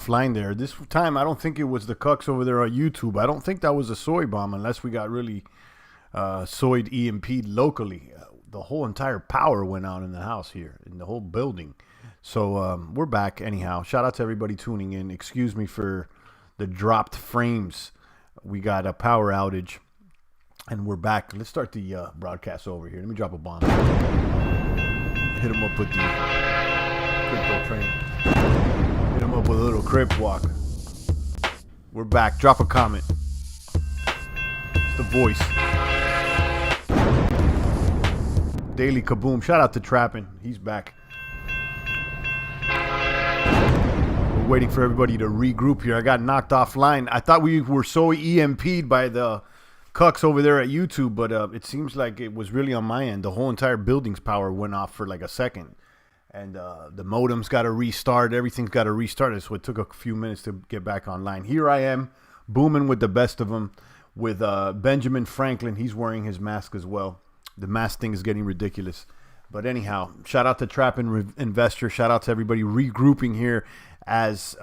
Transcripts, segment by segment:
flying there. This time, I don't think it was the cucks over there on YouTube. I don't think that was a soy bomb unless we got really soyed EMP'd locally. The whole entire power went out in the house here, in the whole building. So we're back anyhow. Shout out to everybody tuning in. Excuse me for the dropped frames. We got a power outage, and we're back. Let's start the broadcast over here. Let me drop a bomb. Hit him up with the crypto train. Hit him up with a little crib walk. We're back. Drop a comment. It's the voice. Daily Kaboom. Shout out to Trappin'. He's back. We're waiting for everybody to regroup here. I got knocked offline. I thought we were so EMP'd by the cucks over there at YouTube, but it seems like it was really on my end. The whole entire building's power went off for like a second. And the modem's got to restart. Everything's got to restart. So it took a few minutes to get back online. Here I am, booming with the best of them, with Benjamin Franklin. He's wearing his mask as well. The mask thing is getting ridiculous. But anyhow, shout out to Trappin' Investor. Shout out to everybody regrouping here as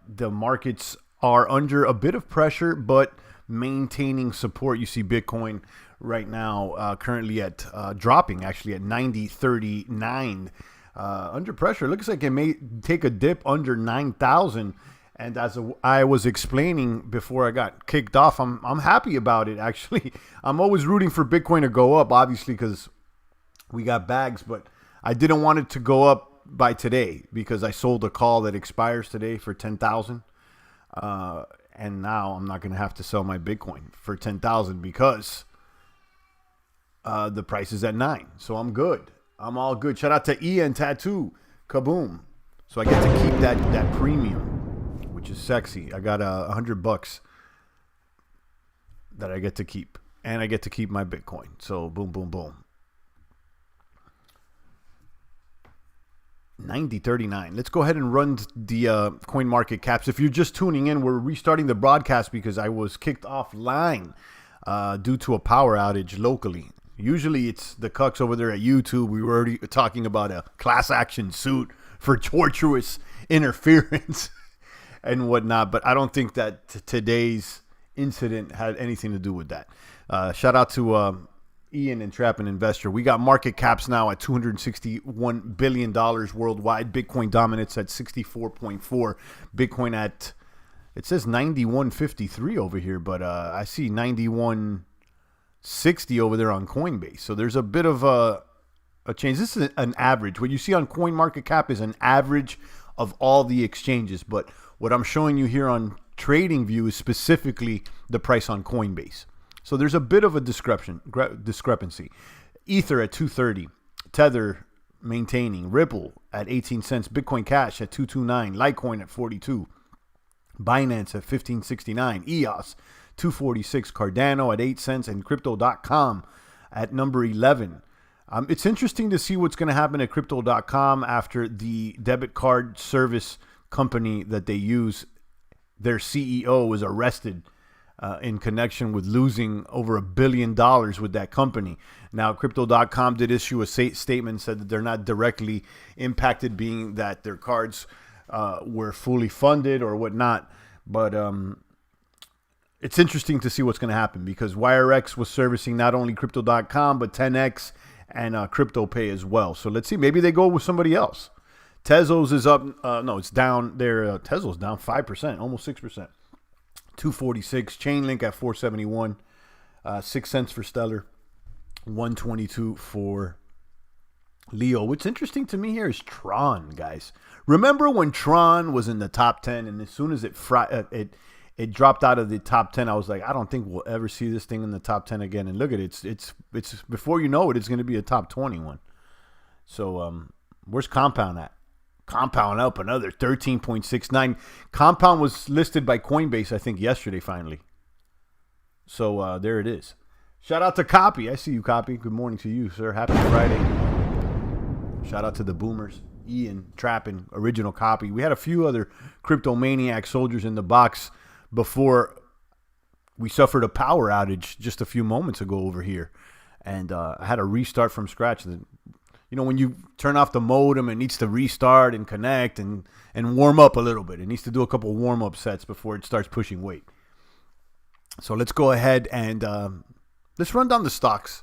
the markets are under a bit of pressure, but maintaining support. You see Bitcoin right now currently at dropping actually at 90.39. Under pressure. Looks like it may take a dip under 9,000. And as I was explaining before I got kicked off, I'm happy about it, actually. I'm always rooting for Bitcoin to go up, obviously, because we got bags. But I didn't want it to go up by today because I sold a call that expires today for 10,000. And now I'm not going to have to sell my Bitcoin for 10,000 because the price is at 9. So I'm good. I'm all good. Shout out to Ian Tattoo. Kaboom. So I get to keep that premium, which is sexy. I got $100 that I get to keep. And I get to keep my Bitcoin. So boom, boom, boom. 90.39. Let's go ahead and run the coin market caps. If you're just tuning in, we're restarting the broadcast because I was kicked offline due to a power outage locally. Usually it's the cucks over there at YouTube. We were already talking about a class action suit for tortuous interference and whatnot. But I don't think that today's incident had anything to do with that. Shout out to Ian and Trappin' Investor. We got market caps now at $261 billion worldwide. Bitcoin dominance at 64.4. Bitcoin at, it says 91.53 over here, but I see 91.60 over there on Coinbase. So there's a bit of a change. This is an average. What you see on CoinMarketCap is an average of all the exchanges. But what I'm showing you here on TradingView is specifically the price on Coinbase. So there's a bit of a discrepancy. Ether at 230, Tether maintaining, Ripple at 18 cents, Bitcoin Cash at 229, Litecoin at 42, Binance at 1569, EOS 246, Cardano at 8 cents, and Crypto.com at number 11. It's interesting to see what's going to happen at Crypto.com after the debit card service company that they use, their CEO was arrested in connection with losing over $1 billion with that company. Now, Crypto.com did issue a statement, said that they're not directly impacted, being that their cards were fully funded or whatnot. But it's interesting to see what's going to happen because WireX was servicing not only Crypto.com, but 10X and CryptoPay as well. So let's see. Maybe they go with somebody else. Tezos is up. No, it's down there. Tezos down 5%, almost 6%. 246. Chainlink at 471. 6 cents for Stellar. 122 for Leo. What's interesting to me here is Tron, guys. Remember when Tron was in the top 10, and as soon as it dropped out of the top 10, I was like, I don't think we'll ever see this thing in the top 10 again. And look at it. It's before you know it, it's going to be a top 21. So where's Compound at? Compound up another 13.69. Compound was listed by Coinbase, I think, yesterday, finally. So there it is. Shout out to Copy. I see you, Copy. Good morning to you, sir. Happy Friday. Shout out to the boomers. Ian, Trappin', Original Copy. We had a few other cryptomaniac soldiers in the box before we suffered a power outage just a few moments ago over here. And I had to restart from scratch. when you turn off the modem, it needs to restart and connect and warm up a little bit. It needs to do a couple warm-up sets before it starts pushing weight. So let's go ahead and let's run down the stocks.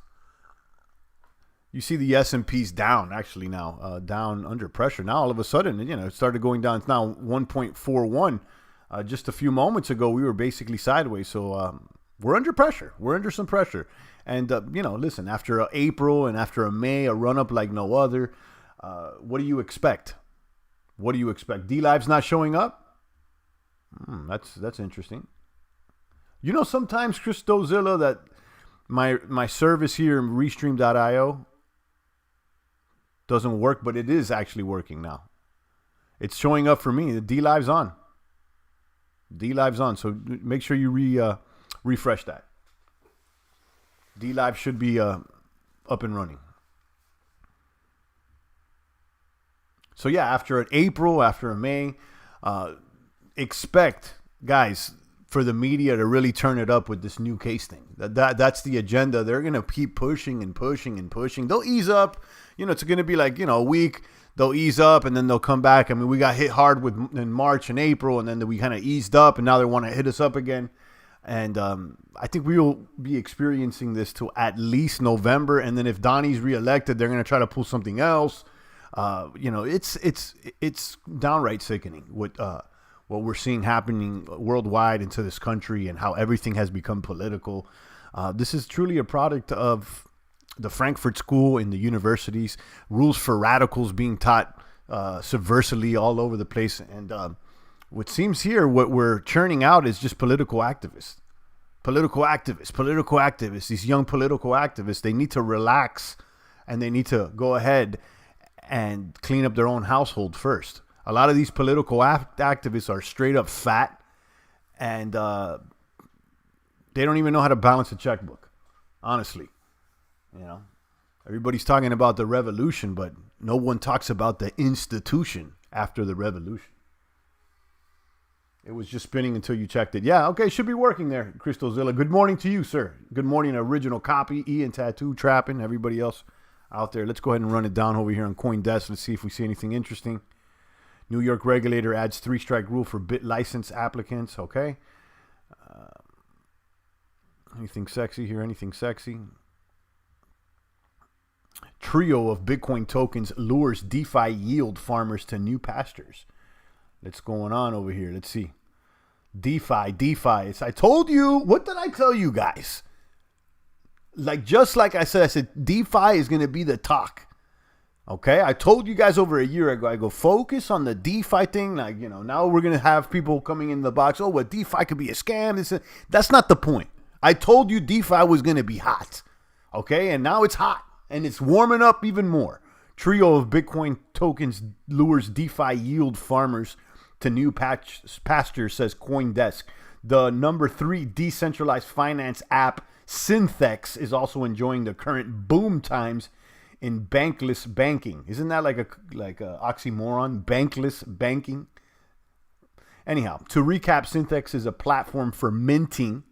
You see the S&P's down, actually, now. Down under pressure. Now, all of a sudden, it started going down. It's now 1.41. Just a few moments ago, we were basically sideways. So we're under pressure. We're under some pressure. And, listen, after a April and after a May, a run-up like no other, what do you expect? What do you expect? D-Live's not showing up? That's interesting. Sometimes, Christozilla, that my service here in Restream.io doesn't work, but it is actually working now. It's showing up for me. The D-Live's on. D-Live's on. So make sure you refresh that. D-Live should be up and running. So yeah, after an April, after a May, expect, guys, for the media to really turn it up with this new case thing. That's the agenda. They're going to keep pushing and pushing and pushing. They'll ease up. It's going to be like, a week. They'll ease up and then they'll come back. I mean, we got hit hard in March and April, and then we kind of eased up, and now they want to hit us up again. And I think we will be experiencing this till at least November. And then if Donnie's reelected, they're going to try to pull something else. It's downright sickening what we're seeing happening worldwide into this country and how everything has become political. This is truly a product of the Frankfurt School in the universities, rules for radicals being taught subversively all over the place. And what seems here, what we're churning out is just political activists. These young political activists, they need to relax and they need to go ahead and clean up their own household first. A lot of these political activists are straight up fat, and they don't even know how to balance a checkbook, honestly. Everybody's talking about the revolution, but no one talks about the institution after the revolution. It was just spinning until you checked it. Yeah, okay, should be working there, Christozilla. Good morning to you, sir. Good morning, Original Copy, Ian Tattoo, Trapping, everybody else out there. Let's go ahead and run it down over here on CoinDesk. Let's see if we see anything interesting. New York regulator adds 3-strike rule for bit license applicants. Okay. Anything sexy here? Anything sexy? Trio of Bitcoin tokens lures DeFi yield farmers to new pastures. What's going on over here? Let's see. DeFi. I told you. What did I tell you guys? Just like I said, DeFi is going to be the talk. Okay, I told you guys over a year ago, I go, focus on the DeFi thing. Now we're going to have people coming in the box. Oh, what DeFi could be a scam. That's not the point. I told you DeFi was going to be hot. Okay, and now it's hot. And it's warming up even more. Trio of Bitcoin tokens lures DeFi yield farmers to new pastures, says CoinDesk. The number 3 decentralized finance app, Synthex, is also enjoying the current boom times in bankless banking. Isn't that like a oxymoron? Bankless banking. Anyhow, to recap, Synthex is a platform for minting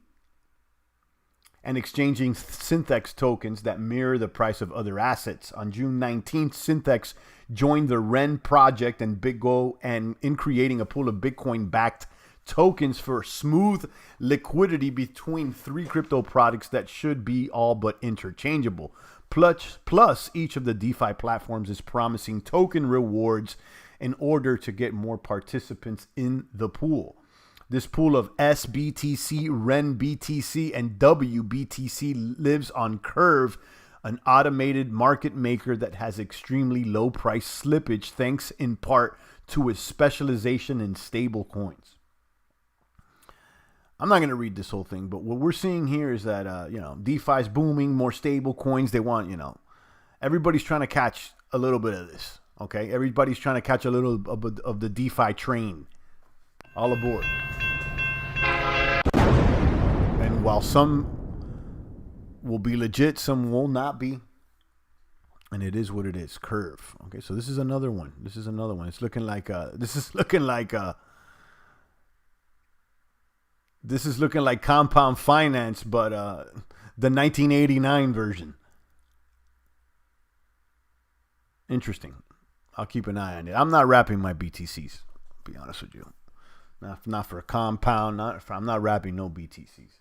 and exchanging Synthex tokens that mirror the price of other assets. On June 19th, Synthex joined the Ren project and BitGo and in creating a pool of Bitcoin-backed tokens for smooth liquidity between 3 crypto products that should be all but interchangeable. Plus, each of the DeFi platforms is promising token rewards in order to get more participants in the pool. This pool of SBTC, Ren BTC, and WBTC lives on Curve, an automated market maker that has extremely low price slippage thanks in part to its specialization in stable coins. I'm not going to read this whole thing, but what we're seeing here is that, DeFi's booming, more stable coins. They want, everybody's trying to catch a little bit of this, okay? Everybody's trying to catch a little of the DeFi train. All aboard. And while some will be legit, some will not be. And it is what it is. Curve. Okay, so this is another one. It's looking like this is looking like Compound Finance, but the 1989 version. Interesting. I'll keep an eye on it. I'm not wrapping my BTCs, to be honest with you. Not for a compound. I'm not wrapping no BTCs.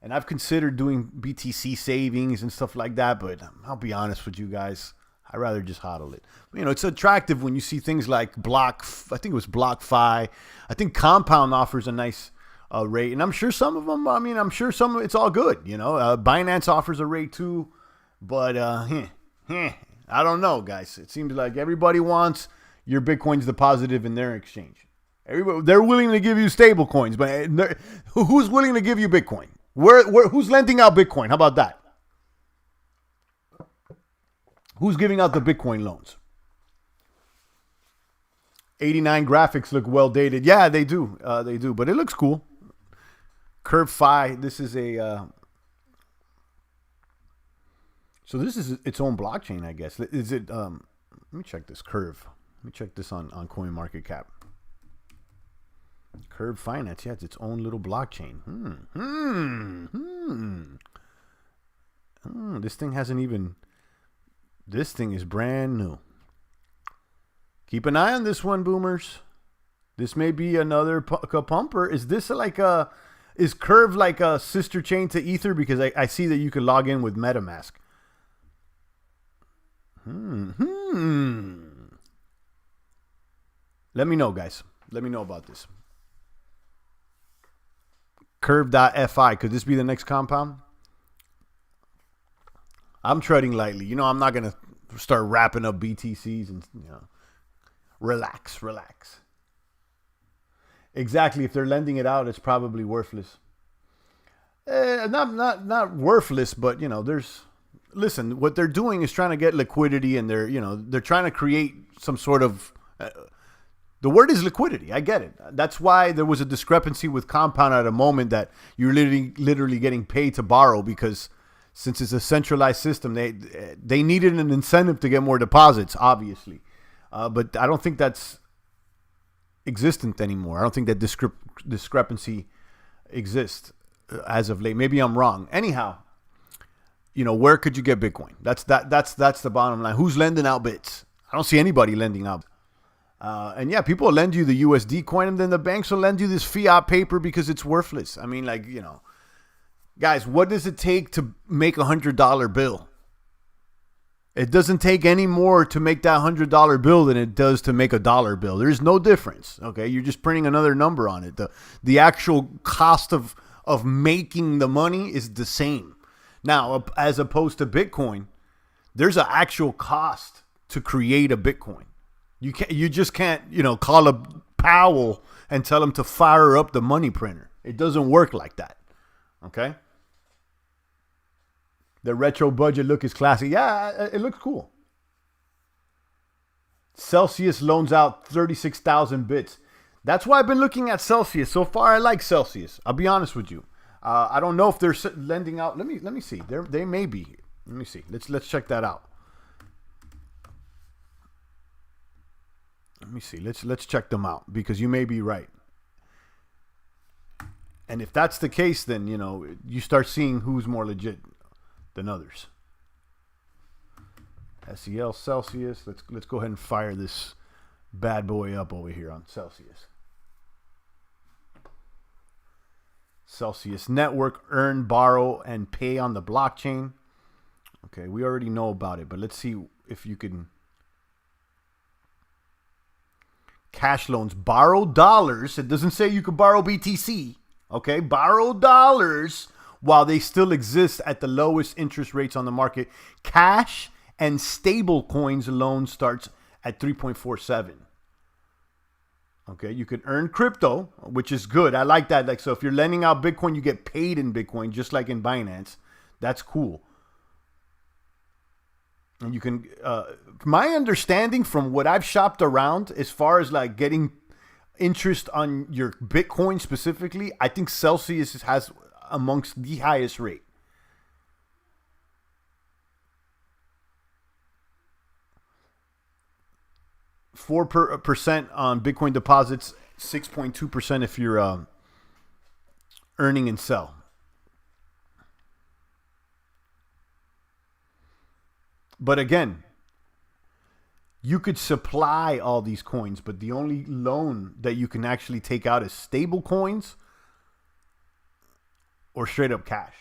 And I've considered doing BTC savings and stuff like that, but I'll be honest with you guys. I'd rather just hodl it. You know, it's attractive when you see things like I think it was BlockFi. I think Compound offers a nice rate. And I'm sure some of them, it's all good. You know, Binance offers a rate too. But I don't know, guys. It seems like everybody wants your Bitcoins deposited in their exchange. They're willing to give you stable coins, but who's willing to give you Bitcoin? Who's lending out Bitcoin? How about that? Who's giving out the Bitcoin loans? 89 graphics look well dated. Yeah, they do. They do, but it looks cool. Curve Fi. This is a. So this is its own blockchain, I guess. Is it? Let me check this Curve. Let me check this on CoinMarketCap. Curve Finance. Yeah, it's its own little blockchain. This thing hasn't even. This thing is brand new. Keep an eye on this one, boomers. This may be another pumper. Is this is Curve like a sister chain to Ether? Because I see that you can log in with MetaMask. Let me know, guys. Let me know about this. Curve.fi. Could this be the next compound? I'm treading lightly. You know, I'm not going to start wrapping up BTCs and, you know, relax. Exactly. If they're lending it out, it's probably worthless. Not worthless, but, you know, listen, what they're doing is trying to get liquidity, and they're trying to create some sort of, the word is liquidity. I get it. That's why there was a discrepancy with Compound at a moment that you're literally getting paid to borrow, because since it's a centralized system, they needed an incentive to get more deposits, obviously. But I don't think that's existent anymore. I don't think that discrepancy exists as of late. Maybe I'm wrong. Anyhow, you know, where could you get Bitcoin? That's the bottom line. Who's lending out bits? I don't see anybody lending out. And yeah, people will lend you the USD coin, and then the banks will lend you this fiat paper because it's worthless. I mean, like, you know, guys, what does it take to make $100 bill? It doesn't take any more to make that $100 bill than it does to make a dollar bill. There's no difference. Okay, you're just printing another number on it. The actual cost of making the money is the same. Now, as opposed to Bitcoin, there's an actual cost to create a Bitcoin. You just can't, you know, call up Powell and tell him to fire up the money printer. It doesn't work like that. Okay? The retro budget look is classy. Yeah, it looks cool. Celsius loans out 36,000 bits. That's why I've been looking at Celsius. So far, I like Celsius. I'll be honest with you. I don't know if they're lending out. Let me see. They may be. Let me see. Let's check that out. Let me see. Let's check them out, because you may be right. And if that's the case, then, you know, you start seeing who's more legit than others. SEL Celsius. Let's go ahead and fire this bad boy up over here on Celsius. Celsius Network, earn, borrow, and pay on the blockchain. Okay, we already know about it, but let's see if you can. Cash loans, borrow dollars. It doesn't say you could borrow BTC. Okay, borrow dollars while they still exist at the lowest interest rates on the market. Cash and stable coins loan starts at 3.47. Okay, you can earn crypto, which is good. I like that. Like, so if you're lending out Bitcoin, you get paid in Bitcoin, just like in Binance. That's cool. And you can, my understanding from what I've shopped around, as far as like getting interest on your Bitcoin specifically, I think Celsius has amongst the highest rate. %4 on Bitcoin deposits, 6.2% if you're earning and sell. But again, you could supply all these coins, but the only loan that you can actually take out is stable coins or straight up cash.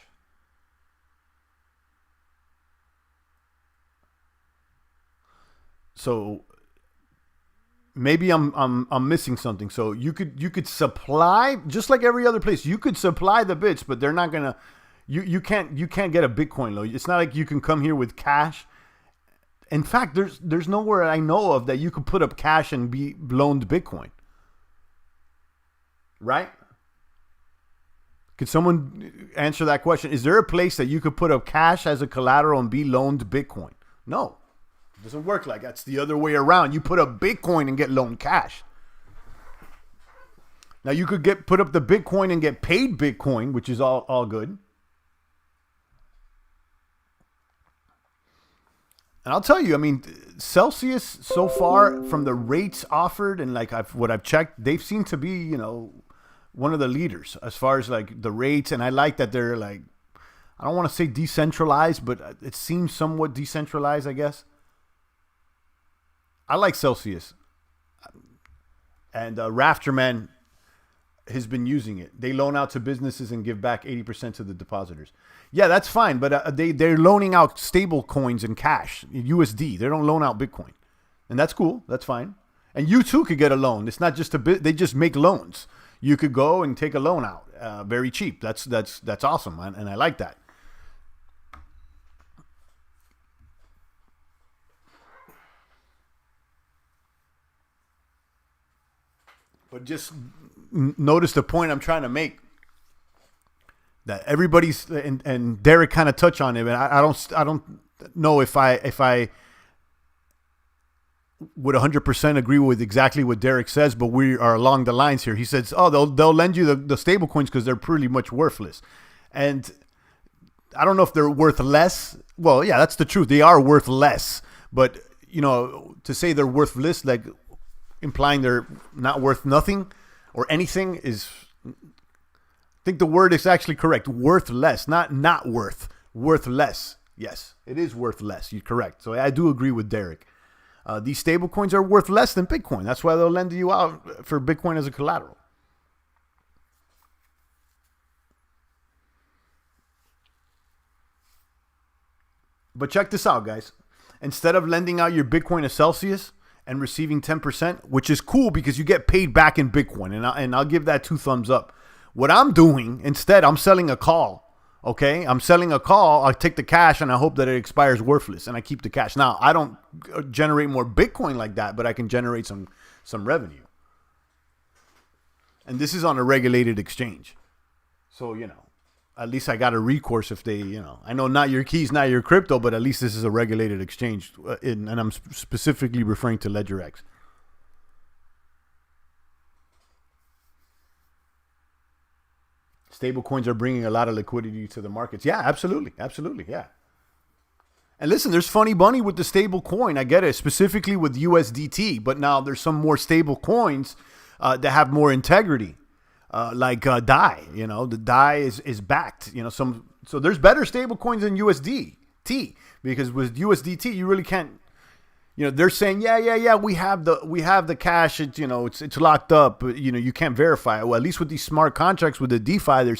So maybe I'm missing something. So you could supply, just like every other place. You could supply the bits, but they're not gonna. You can't get a Bitcoin loan. It's not like you can come here with cash. In fact, there's nowhere I know of that you could put up cash and be loaned Bitcoin. Right? Could someone answer that question? Is there a place that you could put up cash as a collateral and be loaned Bitcoin? No. It doesn't work like that. It's the other way around. You put up Bitcoin and get loaned cash. Now you could put up the Bitcoin and get paid Bitcoin, which is all good. And I'll tell you, I mean, Celsius so far from the rates offered and like what I've checked, they've seemed to be, you know, one of the leaders as far as like the rates. And I like that they're like, I don't want to say decentralized, but it seems somewhat decentralized, I guess. I like Celsius. And Rafterman has been using it. They loan out to businesses and give back 80% to the depositors. Yeah, that's fine, but they're loaning out stable coins and cash, USD. They don't loan out Bitcoin. And that's cool. That's fine. And you too could get a loan. It's not just they just make loans. You could go and take a loan out very cheap. That's awesome, and I like that. But just notice the point I'm trying to make. That everybody's and Derek kind of touched on it, and I don't know if I would 100% agree with exactly what Derek says, but we are along the lines here. He says, "Oh, they'll lend you the stable coins because they're pretty much worthless," and I don't know if they're worth less. Well, yeah, that's the truth. They are worth less, but you know, to say they're worthless, like implying they're not worth nothing or anything, is. I think the word is actually correct. Worth less, not worth. Worth less. Yes, it is worth less. You're correct. So I do agree with Derek. These stable coins are worth less than Bitcoin. That's why they'll lend you out for Bitcoin as a collateral. But check this out, guys. Instead of lending out your Bitcoin to Celsius and receiving 10%, which is cool because you get paid back in Bitcoin, and I'll give that 2 thumbs up. What I'm doing instead, I'm selling a call. Okay, I'm selling a call. I take the cash and I hope that it expires worthless, and I keep the cash. Now I don't generate more Bitcoin like that, but I can generate some revenue. And this is on a regulated exchange, so you know, at least I got a recourse if they, you know, I know not your keys, not your crypto, but at least this is a regulated exchange, and I'm specifically referring to LedgerX. Stable coins are bringing a lot of liquidity to the markets. Yeah, absolutely. Absolutely. Yeah. And listen, there's funny bunny with the stable coin. I get it, specifically with USDT. But now there's some more stable coins that have more integrity, like DAI. You know, the DAI is backed. You know, so there's better stable coins than USDT, because with USDT you really can't. You know, they're saying, yeah, we have the cash. It's, you know, it's locked up. But, you know, you can't verify it. Well, at least with these smart contracts with the DeFi,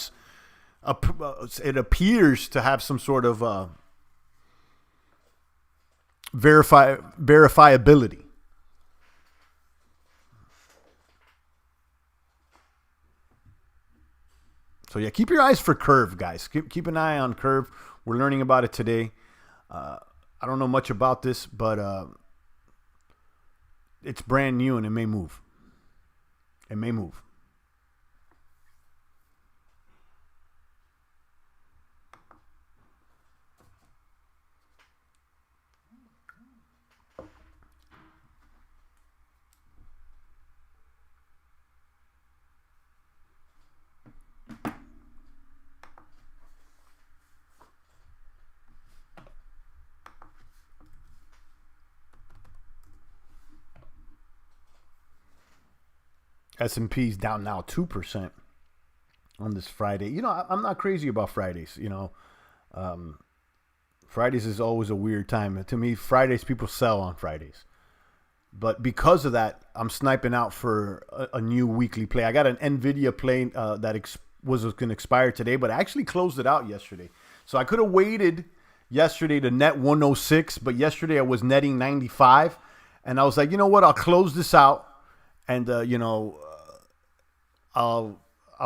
it appears to have some sort of verifiability. So yeah, keep your eyes for Curve, guys. Keep an eye on Curve. We're learning about it today. I don't know much about this, but it's brand new and it may move. It may move. S&P's down now 2% on this Friday. You know, I'm not crazy about Fridays. You know, Fridays is always a weird time. To me, Fridays, people sell on Fridays. But because of that, I'm sniping out for a new weekly play. I got an NVIDIA play that was going to expire today, but I actually closed it out yesterday. So I could have waited yesterday to net 106, but yesterday I was netting 95. And I was like, you know what? I'll close this out, and I'll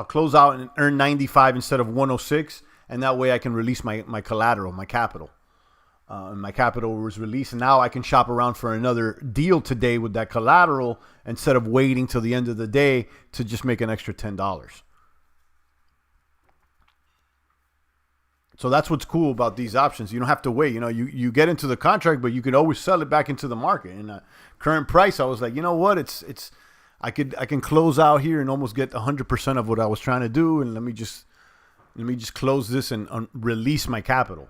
close out and earn 95 instead of 106, and that way I can release my collateral, my capital. And my capital was released, and now I can shop around for another deal today with that collateral instead of waiting till the end of the day to just make an extra $10. So that's what's cool about these options. You don't have to wait. You get into the contract, but you can always sell it back into the market. And current price, I was like, you know what? I can close out here and almost get 100% of what I was trying to do, and let me just close this and release my capital,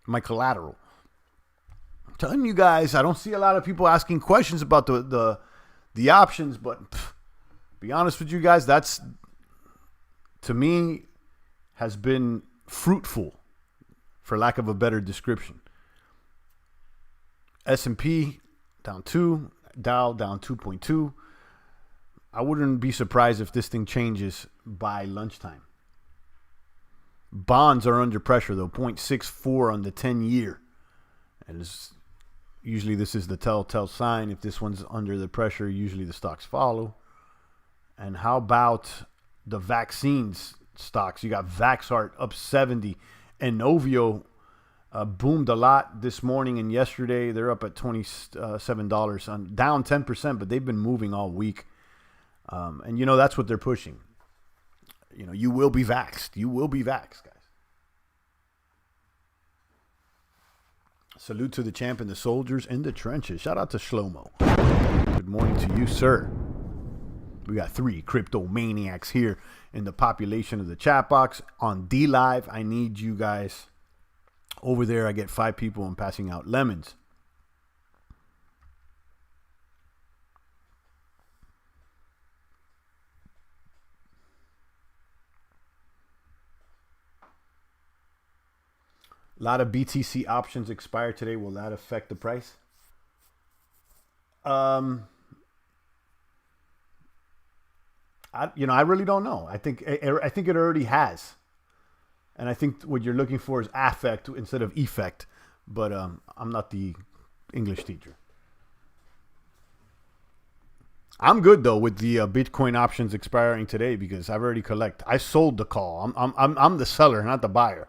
my collateral. I'm telling you guys, I don't see a lot of people asking questions about the options, but be honest with you guys, that's, to me, has been fruitful, for lack of a better description. S&P down 2, Dow down 2.2. I wouldn't be surprised if this thing changes by lunchtime. Bonds are under pressure, though, 0.64 on the 10-year. And usually this is the telltale sign. If this one's under the pressure, usually the stocks follow. And how about the vaccines stocks? You got Vaxart up 70, and Novio boomed a lot this morning and yesterday. They're up at $27, down 10%, but they've been moving all week. And that's what they're pushing. You will be vaxxed. You will be vaxxed, guys. Salute to the champ and the soldiers in the trenches. Shout out to Shlomo. Good morning to you, sir. We got 3 crypto maniacs here in the population of the chat box. On D Live, I need you guys over there. I get 5 people. I'm passing out lemons. A lot of BTC options expire today. Will that affect the price? I really don't know. I think it already has, and I think what you're looking for is affect instead of effect. But I'm not the English teacher. I'm good though with the Bitcoin options expiring today because I've already collected. I sold the call. I'm the seller, not the buyer.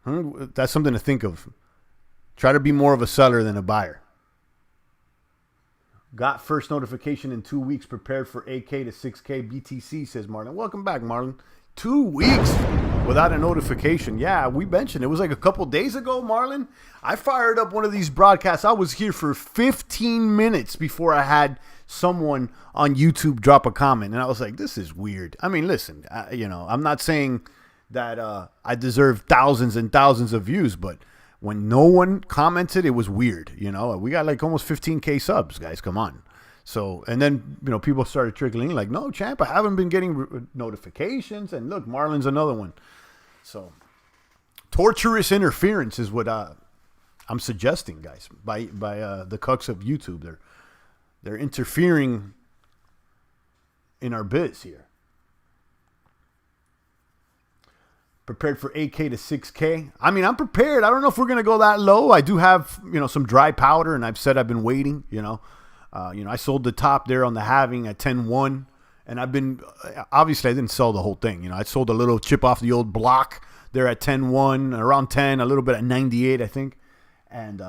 That's something to think of. Try to be more of a seller than a buyer. Got first notification in 2 weeks. Prepared for 8K to 6K BTC, says Marlon. Welcome back, Marlon. 2 weeks without a notification. Yeah, we mentioned it was like a couple days ago, Marlon. I fired up one of these broadcasts. I was here for 15 minutes before I had someone on YouTube drop a comment. And I was like, this is weird. I mean, listen, I'm not saying that I deserve thousands and thousands of views, but when no one commented, it was weird. We got like almost 15K subs, guys. Come on. So, and then, people started trickling in like, no, champ, I haven't been getting notifications. And look, Marlon's another one. So torturous interference is what I'm suggesting, guys, by the cucks of YouTube. They're interfering in our biz here. Prepared for 8K to 6K. I mean, I'm prepared. I don't know if we're going to go that low. I do have, some dry powder, and I've said I've been waiting, I sold the top there on the halving at 10.1, and I've been, obviously I didn't sell the whole thing. I sold a little chip off the old block there at 10.1, around 10, a little bit at 98, I think. And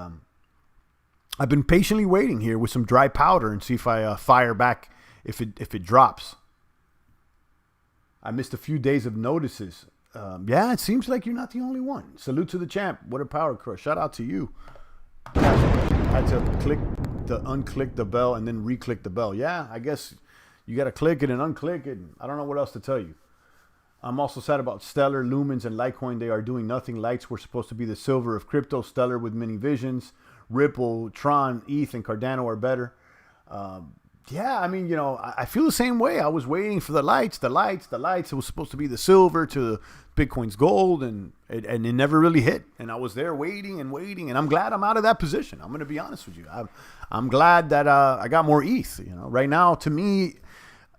I've been patiently waiting here with some dry powder and see if I fire back if it drops. I missed a few days of notices. Yeah, it seems like you're not the only one. Salute to the champ. What a power crush. Shout out to you. I had to unclick the bell and then re-click the bell. Yeah, I guess you got to click it and unclick it. I don't know what else to tell you. I'm also sad about Stellar, Lumens, and Litecoin. They are doing nothing. Lights were supposed to be the silver of crypto. Stellar with many visions. Ripple, Tron, ETH, and Cardano are better. Yeah, I mean, I feel the same way. I was waiting for the lights, the lights, the lights. It was supposed to be the silver to Bitcoin's gold, and it never really hit. And I was there waiting and waiting, and I'm glad I'm out of that position. I'm going to be honest with you. I'm glad that I got more ETH. Right now, to me,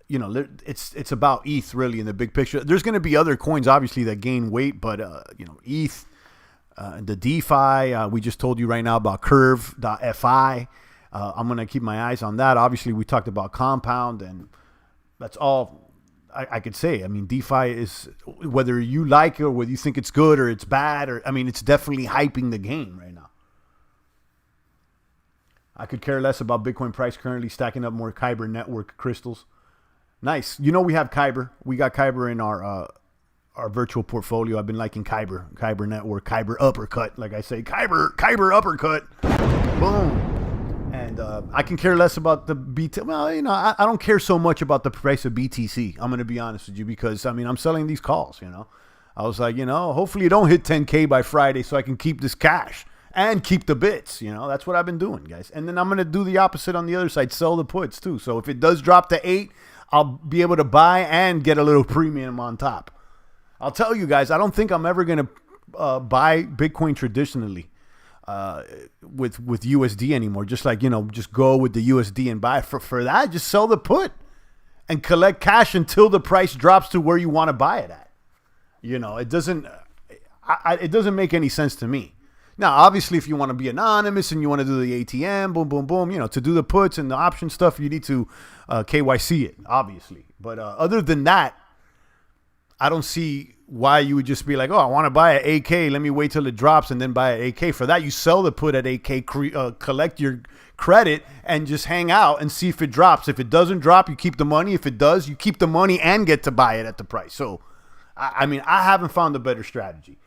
it's about ETH really in the big picture. There's going to be other coins, obviously, that gain weight, but ETH, the DeFi. We just told you right now about Curve.fi. I'm going to keep my eyes on that. Obviously, we talked about Compound, and that's all I could say. I mean, DeFi is, whether you like it or whether you think it's good or it's bad, it's definitely hyping the game right now. I could care less about Bitcoin price currently, stacking up more Kyber network crystals. Nice. We have Kyber. We got Kyber in our virtual portfolio. I've been liking Kyber network, Kyber uppercut, like I say, Kyber uppercut. Boom. And I can care less about the BTC. Well, I don't care so much about the price of BTC. I'm going to be honest with you because, I'm selling these calls, I was like, hopefully it don't hit 10K by Friday so I can keep this cash and keep the bits. That's what I've been doing, guys. And then I'm going to do the opposite on the other side, sell the puts too. So if it does drop to 8, I'll be able to buy and get a little premium on top. I'll tell you guys, I don't think I'm ever going to buy Bitcoin traditionally. With USD anymore. Just like, just go with the USD and buy. For that, just sell the put and collect cash until the price drops to where you want to buy it at. It doesn't make any sense to me. Now, obviously, if you want to be anonymous and you want to do the ATM, boom, boom, boom, to do the puts and the option stuff, you need to KYC it, obviously. But other than that, I don't see why you would just be like, oh, I want to buy an AK. Let me wait till it drops and then buy an AK. For that, you sell the put at AK, collect your credit, and just hang out and see if it drops. If it doesn't drop, you keep the money. If it does, you keep the money and get to buy it at the price. So, I haven't found a better strategy.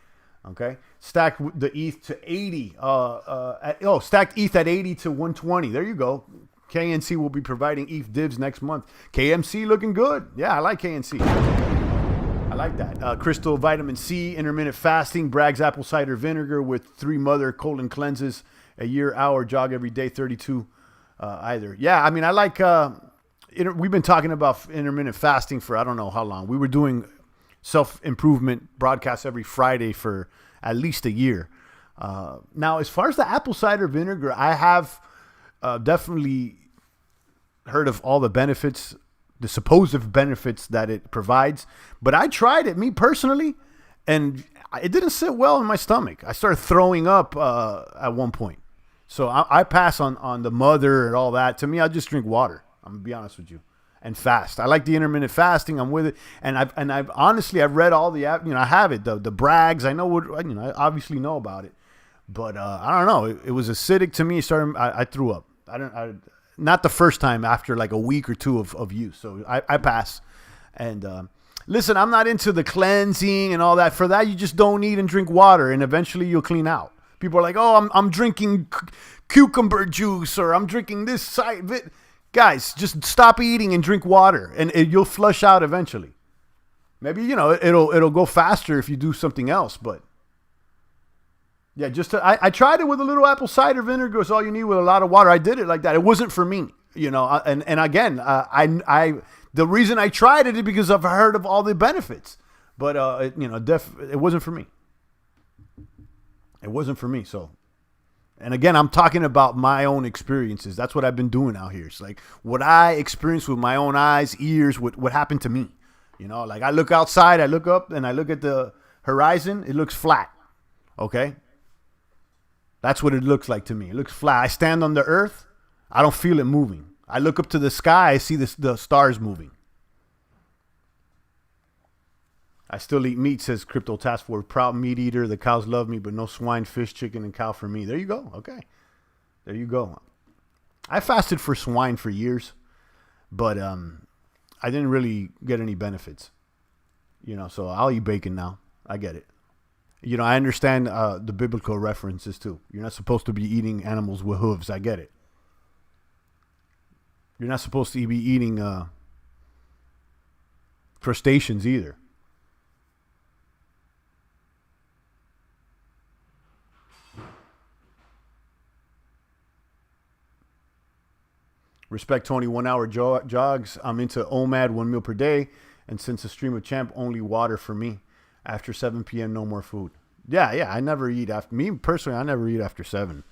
Okay, stack the ETH to 80. Stacked ETH at 80 to 120. There you go. KNC will be providing ETH divs next month. KMC looking good. Yeah, I like KNC. I like that. Crystal vitamin C, intermittent fasting, Bragg's apple cider vinegar with 3 mother colon cleanses, a year, hour, jog every day, 32 either. Yeah, I like, we've been talking about intermittent fasting for I don't know how long. We were doing self-improvement broadcasts every Friday for at least a year. Now, as far as the apple cider vinegar, I have definitely heard of all the benefits, the supposed benefits that it provides. But I tried it, me personally, and it didn't sit well in my stomach. I started throwing up at one point. So I pass on the mother and all that. To me, I just drink water. I'm going to be honest with you. And fast. I like the intermittent fasting. I'm with it. And I've honestly, I've read all the, I have it. The Braggs. I know what, I obviously know about it. But I don't know. It was acidic to me. I threw up. Not the first time, after like a week or two of use. So I pass. And listen, I'm not into the cleansing and all that. For that, you just don't eat and drink water, and eventually you'll clean out. People are like, oh, I'm drinking cucumber juice, or I'm drinking this side. Guys, just stop eating and drink water, and you'll flush out eventually. Maybe, it'll go faster if you do something else, but yeah, I tried it with a little apple cider vinegar. It's all you need with a lot of water. I did it like that. It wasn't for me, and again, the reason I tried it is because I've heard of all the benefits, but it wasn't for me. It wasn't for me. So, and again, I'm talking about my own experiences. That's what I've been doing out here. It's like what I experienced with my own eyes, ears, what happened to me. Like I look outside, I look up, and I look at the horizon. It looks flat. Okay. That's what it looks like to me. It looks flat. I stand on the earth. I don't feel it moving. I look up to the sky. I see the stars moving. I still eat meat, says Crypto Task Force. Proud meat eater. The cows love me, but no swine, fish, chicken, and cow for me. There you go. Okay. There you go. I fasted for swine for years, but I didn't really get any benefits. So I'll eat bacon now. I get it. I understand the biblical references too. You're not supposed to be eating animals with hooves. I get it. You're not supposed to be eating crustaceans either. Respect Tony, 1 hour jogs. I'm into OMAD, 1 meal per day. And since the stream of champ, only water for me. After 7 p.m., no more food. Yeah. I never eat after, me personally, I never eat after 7.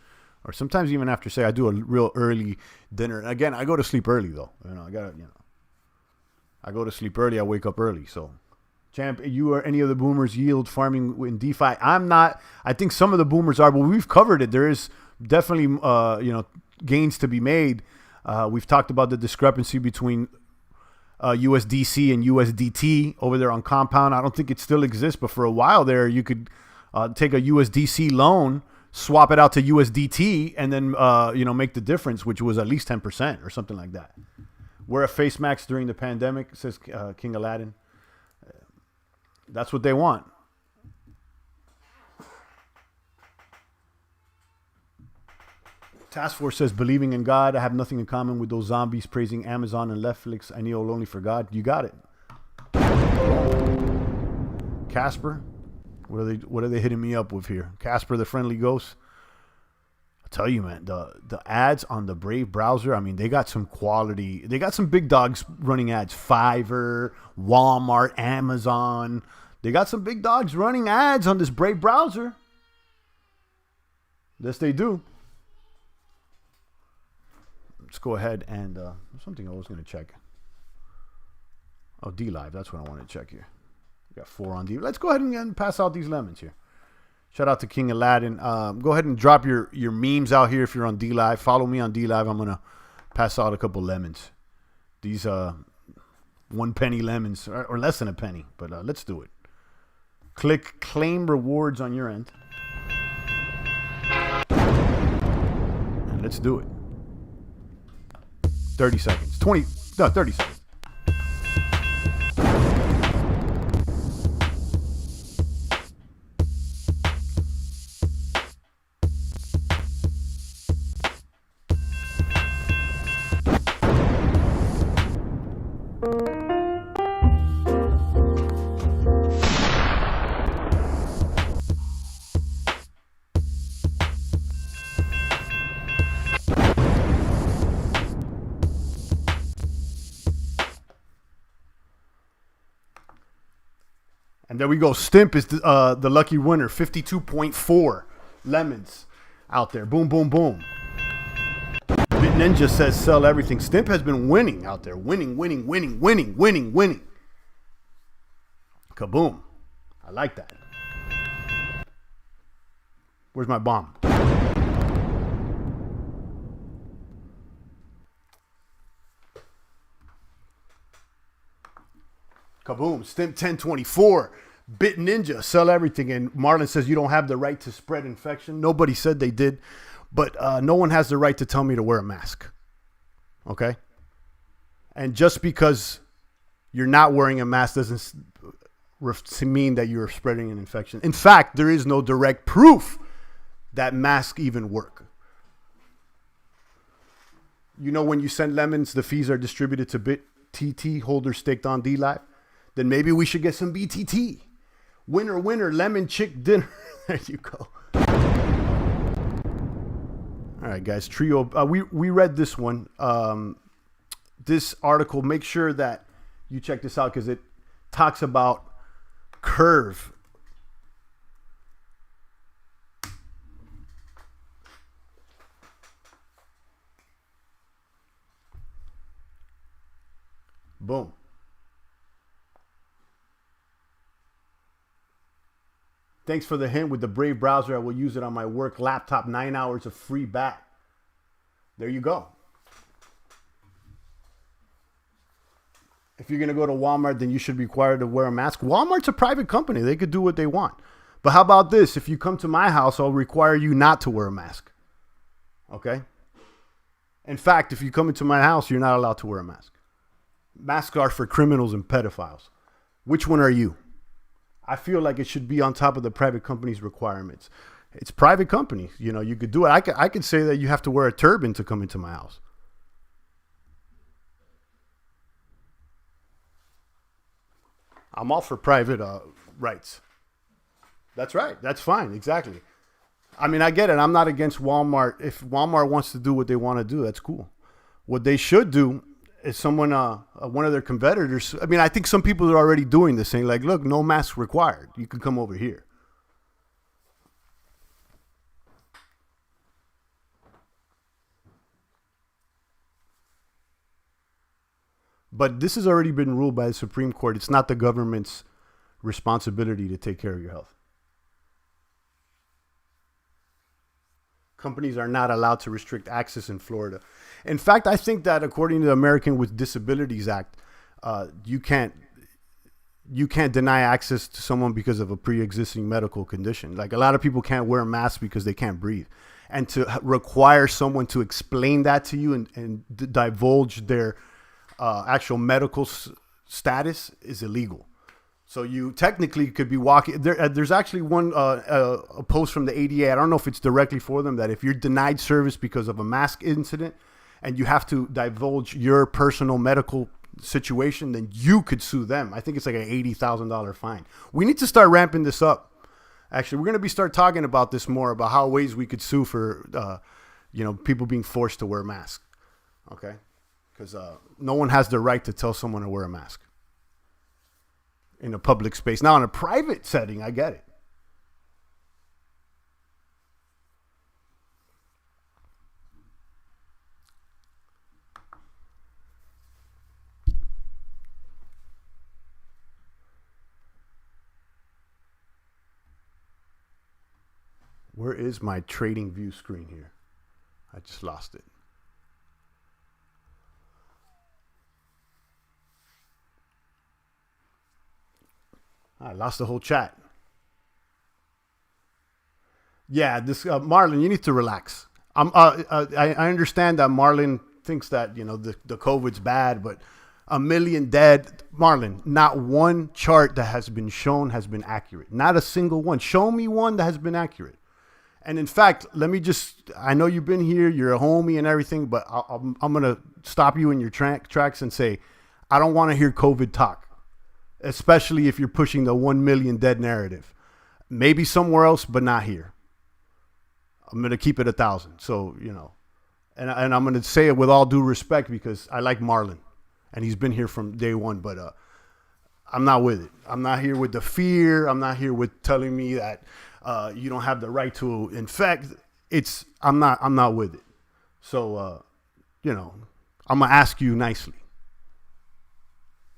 Or sometimes even after, say, I do a real early dinner. Again, I go to sleep early, though. I go to sleep early. I wake up early. So, champ, you or any of the boomers yield farming in DeFi? I'm not. I think some of the boomers are, but we've covered it. There is definitely, gains to be made. We've talked about the discrepancy between USDC and USDT over there on Compound. I don't think it still exists, but for a while there, you could take a USDC loan, swap it out to USDT, and then make the difference, which was at least 10% or something like that. Wear a face mask during the pandemic, says King Aladdin. That's what they want. Task Force says, believing in God. I have nothing in common with those zombies praising Amazon and Netflix. I kneel only for God. You got it. Casper, what are they hitting me up with here? Casper, the friendly ghost. I'll tell you, man, the ads on the Brave browser, I mean, they got some quality. They got some big dogs running ads. Fiverr, Walmart, Amazon. They got some big dogs running ads on this Brave browser. Yes, they do. Let's go ahead and something I was going to check. Oh, DLive. That's what I want to check here. We got 4 on D. Let's go ahead and pass out these lemons here. Shout out to King Aladdin. Go ahead and drop your memes out here if you're on DLive. Follow me on DLive. I'm going to pass out a couple lemons. These 1 penny lemons, or less than a penny. But let's do it. Click claim rewards on your end. And let's do it. 30 seconds. 30 seconds. And there we go. Stimp is the lucky winner. 52.4 lemons out there. Boom, boom, boom. Bit Ninja says sell everything. Stimp has been winning out there. Winning. Kaboom. I like that. Where's my bomb? Kaboom. Stimp 1024. Bit Ninja, sell everything. And Marlon says you don't have the right to spread infection. Nobody said they did. But no one has the right to tell me to wear a mask. Okay? And just because you're not wearing a mask doesn't mean that you're spreading an infection. In fact, there is no direct proof that masks even work. You know, when you send lemons, the fees are distributed to BitTT holders staked on DLive. Then maybe we should get some BTT. Winner, lemon chick dinner. There you go. All right, guys. Trio. We read this one. This article. Make sure that you check this out because it talks about Curve. Boom. Thanks for the hint with the Brave browser. I will use it on my work laptop. 9 hours of free bat. There you go. If you're going to go to Walmart, then you should be required to wear a mask. Walmart's a private company. They could do what they want. But how about this? If you come to my house, I'll require you not to wear a mask. Okay? In fact, if you come into my house, you're not allowed to wear a mask. Masks are for criminals and pedophiles. Which one are you? I feel like it should be on top of the private company's requirements. It's private company. You know, you could do it. I could say that you have to wear a turban to come into my house. I'm all for private rights. That's right. That's fine. Exactly. I mean, I get it. I'm not against Walmart. If Walmart wants to do what they want to do, that's cool. What they should do is one of their competitors. I mean, I think some people are already doing this, saying like, look, no mask required. You can come over here. But this has already been ruled by the Supreme Court. It's not the government's responsibility to take care of your health. Companies are not allowed to restrict access in Florida. In fact, I think that according to the American with Disabilities Act, you can't deny access to someone because of a pre-existing medical condition. Like a lot of people can't wear a mask because they can't breathe. And to require someone to explain that to you and divulge their actual medical status is illegal. So you technically could be walking there. There's actually a post from the ADA. I don't know if it's directly for them, that if you're denied service because of a mask incident and you have to divulge your personal medical situation, then you could sue them. I think it's like an $80,000 fine. We need to start ramping this up. Actually, we're going to start talking about this more, about how ways we could sue for, people being forced to wear masks. Okay. Because no one has the right to tell someone to wear a mask in a public space. Now, in a private setting, I get it. Where is my trading view screen here? I just lost it. I lost the whole chat. Yeah, this Marlon, you need to relax. I understand that Marlon thinks that the COVID's bad, but 1 million dead, Marlon. Not one chart that has been shown has been accurate. Not a single one. Show me one that has been accurate. And in fact, I know you've been here, you're a homie and everything, but I'm gonna stop you in your tracks and say, I don't want to hear COVID talk. Especially if you're pushing the 1 million dead narrative. Maybe somewhere else, but not here. I'm going to keep it 1,000. So, and I'm going to say it with all due respect because I like Marlon and he's been here from day one, but I'm not with it. I'm not here with the fear. I'm not here with telling me that you don't have the right to infect. I'm not with it. So, I'm going to ask you nicely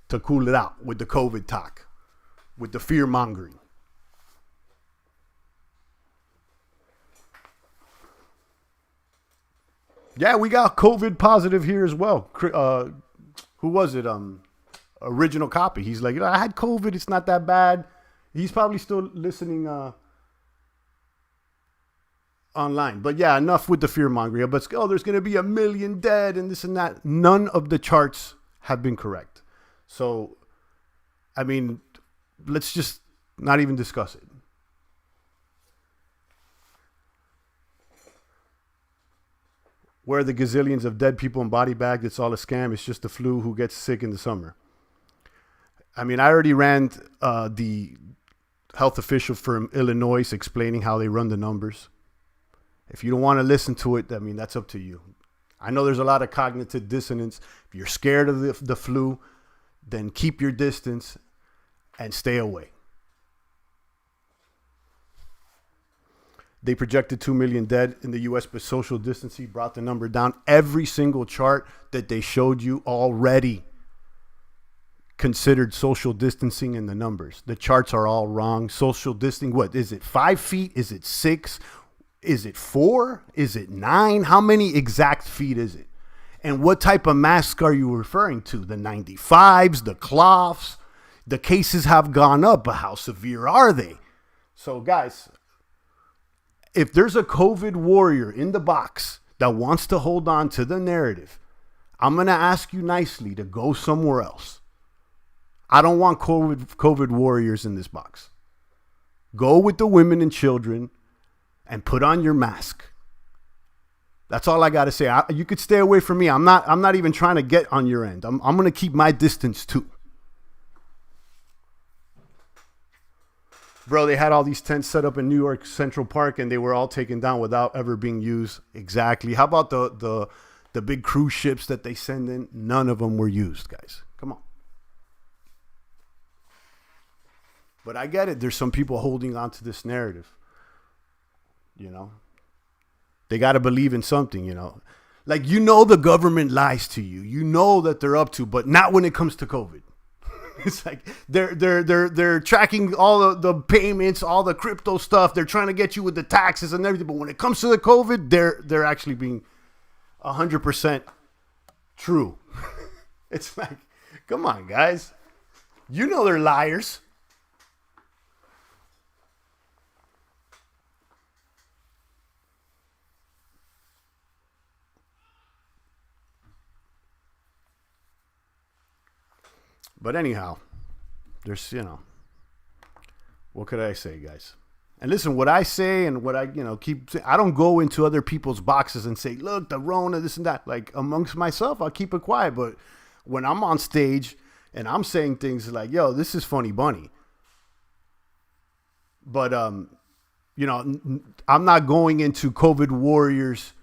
to cool it out with the COVID talk, with the fear mongering. Yeah, we got COVID positive here as well. Who was it? Original Copy. He's like, I had COVID. It's not that bad. He's probably still listening online. But yeah, enough with the fear mongering. But there's going to be 1 million dead and this and that. None of the charts have been correct. So, I mean, let's just not even discuss it. Where are the gazillions of dead people in body bags? It's all a scam. It's just the flu. Who gets sick in the summer? I mean, I already ran the health official from Illinois explaining how they run the numbers. If you don't want to listen to it, I mean, that's up to you. I know there's a lot of cognitive dissonance. If you're scared of the flu, then keep your distance and stay away. They projected 2 million dead in the U.S., but social distancing brought the number down. Every single chart that they showed you already considered social distancing in the numbers. The charts are all wrong. Social distancing, what is it? 5 feet? Is it 6? Is it 4? Is it 9? How many exact feet is it? And what type of mask are you referring to? The 95s, the cloths? The cases have gone up, but how severe are they? So guys, if there's a COVID warrior in the box that wants to hold on to the narrative, I'm going to ask you nicely to go somewhere else. I don't want COVID warriors in this box. Go with the women and children and put on your mask. That's all I got to say. You could stay away from me. I'm not even trying to get on your end. I'm going to keep my distance too. Bro, they had all these tents set up in New York Central Park and they were all taken down without ever being used. Exactly. How about the The big cruise ships that they send in, none of them were used, guys. Come on. But I get it. There's some people holding on to this narrative. You know, they got to believe in something, you know. Like, you know, the government lies to you. You know that they're up to, but not when it comes to COVID. It's like they're tracking all the payments, all the crypto stuff. They're trying to get you with the taxes and everything. But when it comes to the COVID, they're actually being 100% true. It's like, come on, guys. You know they're liars. But anyhow, there's, you know, what could I say, guys? And listen, what I say and what I, you know, keep saying, I don't go into other people's boxes and say, look, the Rona, this and that. Like, amongst myself, I'll keep it quiet. But when I'm on stage and I'm saying things like, yo, this is funny bunny. But, you know, I'm not going into COVID warriors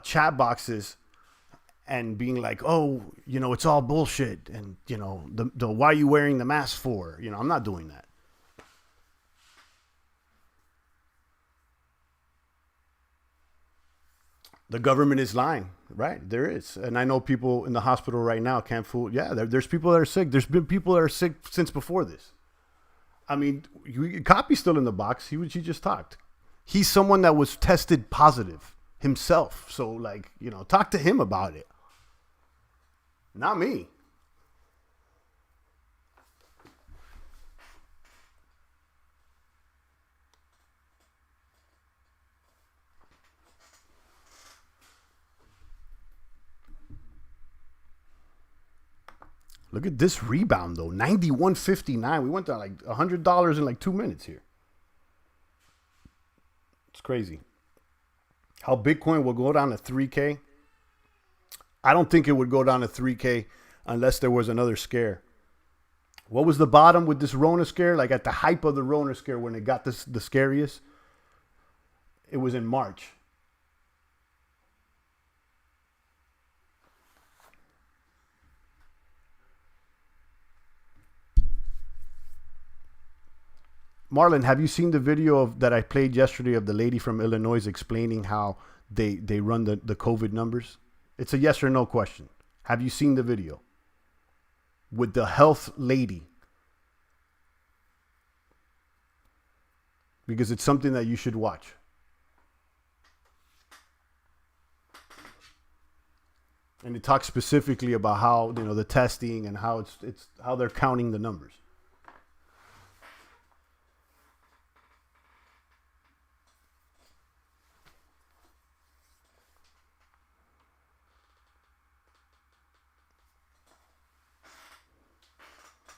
chat boxes and being like, oh, you know, it's all bullshit. And, you know, the why are you wearing the mask for? You know, I'm not doing that. The government is lying, right? There is. And I know people in the hospital right now can't fool. Yeah, there's people that are sick. There's been people that are sick since before this. I mean, Copy's still in the box. He just talked. He's someone that was tested positive himself. So, like, you know, talk to him about it. Not me. Look at this rebound, though. 91.59. We went down like $100 in like 2 minutes here. It's crazy. How Bitcoin will go down to 3K. I don't think it would go down to 3K unless there was another scare. What was the bottom with this Rona scare? Like at the hype of the Rona scare when it got the scariest? It was in March. Marlon, have you seen the video that I played yesterday of the lady from Illinois explaining how they run the COVID numbers? It's a yes or no question. Have you seen the video with the health lady? Because it's something that you should watch. And it talks specifically about how, you know, the testing and how it's how they're counting the numbers.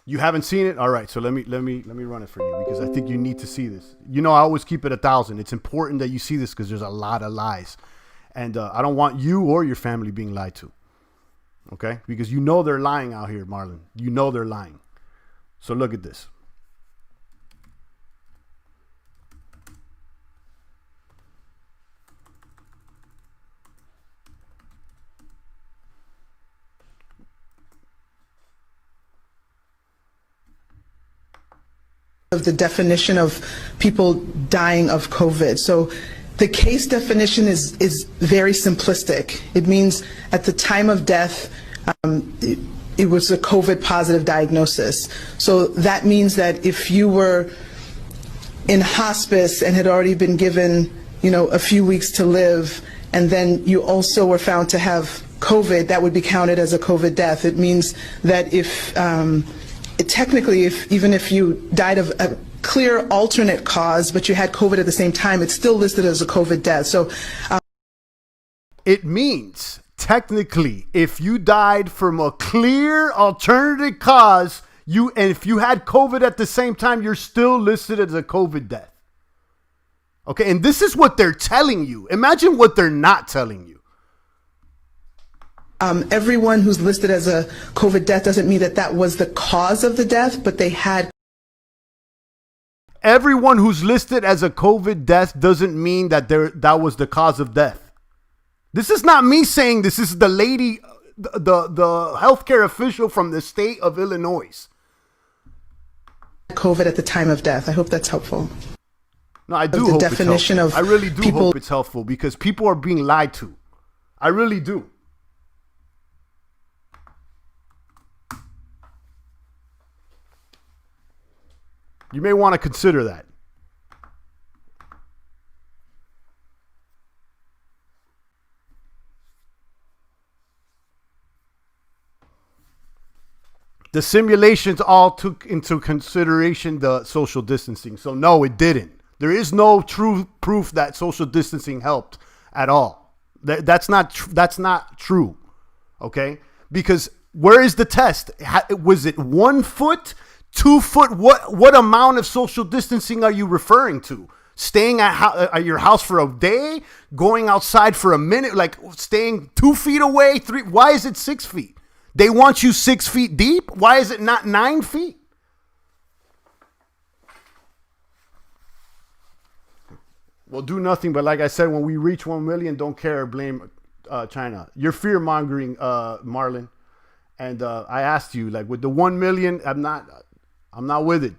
You haven't seen it? All right, so let me run it for you because I think you need to see this. You know, I always keep it 1,000. It's important that you see this because there's a lot of lies. And I don't want you or your family being lied to. Okay? Because you know they're lying out here, Marlon. You know they're lying. So look at this. Of the definition of people dying of COVID. So the case definition is very simplistic. It means at the time of death, it was a COVID positive diagnosis. So that means that if you were in hospice and had already been given, you know, a few weeks to live, and then you also were found to have COVID, that would be counted as a COVID death. It means that if technically, even if you died of a clear alternate cause, but you had COVID at the same time, it's still listed as a COVID death. So it means technically, if you died from a clear alternative cause, and if you had COVID at the same time, you're still listed as a COVID death. Okay, and this is what they're telling you. Imagine what they're not telling you. Everyone who's listed as a COVID death doesn't mean that that was the cause of the death, but they had. Everyone who's listed as a COVID death doesn't mean that that was the cause of death. This is not me saying this. Is the lady, the healthcare official from the state of Illinois. COVID at the time of death. I hope that's helpful. No, I do The hope definition it's helpful. of I really do people- hope it's helpful because people are being lied to. I really do. You may want to consider that. The simulations all took into consideration the social distancing. So no, it didn't. There is no true proof that social distancing helped at all. That's not true. Okay? Because where is the test? Was it 1 foot, 2 foot? What amount of social distancing are you referring to? Staying at your house for a day, going outside for a minute, like staying 2 feet away, 3. Why is it 6 feet? They want you 6 feet deep. Why is it not 9 feet? We'll do nothing, but like I said, when we reach 1 million, don't care, blame China. You're fear mongering, Marlon. And I asked you, like, with the 1 million, I'm not with it.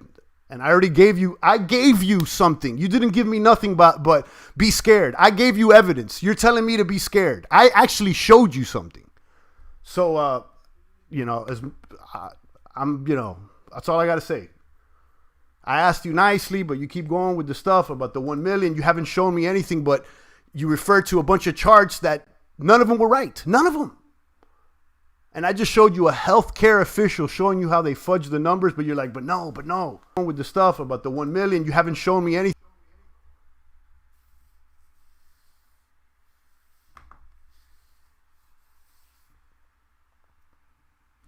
And I already gave you something. You didn't give me nothing but be scared. I gave you evidence. You're telling me to be scared. I actually showed you something. So, that's all I got to say. I asked you nicely, but you keep going with the stuff about the 1 million. You haven't shown me anything, but you referred to a bunch of charts that none of them were right. None of them. And I just showed you a healthcare official showing you how they fudge the numbers, but you're like, but no. With the stuff about the 1 million, you haven't shown me anything.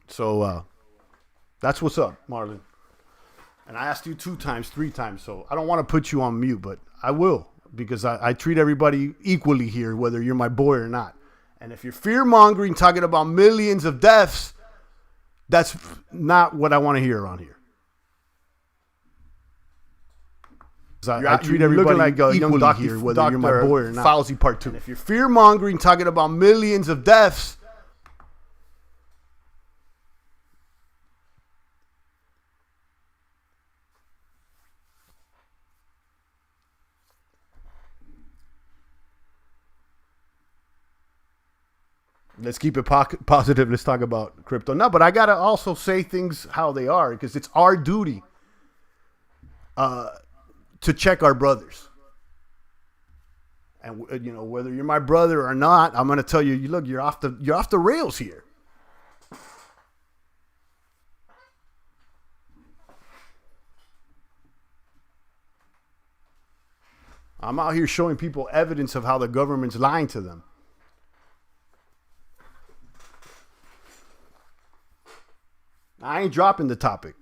So that's what's up, Marlon. And I asked you 2 times, 3 times, so I don't want to put you on mute, but I will, because I treat everybody equally here, whether you're my boy or not. And if you're fear-mongering, talking about millions of deaths, that's not what I want to hear around here. I treat everybody like a young doctor here, whether you're my boy or not. Fauci Part 2. And if you're fear-mongering, talking about millions of deaths, let's keep it positive. Let's talk about crypto. No, but I got to also say things how they are, because it's our duty to check our brothers. And, whether you're my brother or not, I'm going to tell you, look, you're off the rails here. I'm out here showing people evidence of how the government's lying to them. I ain't dropping the topic.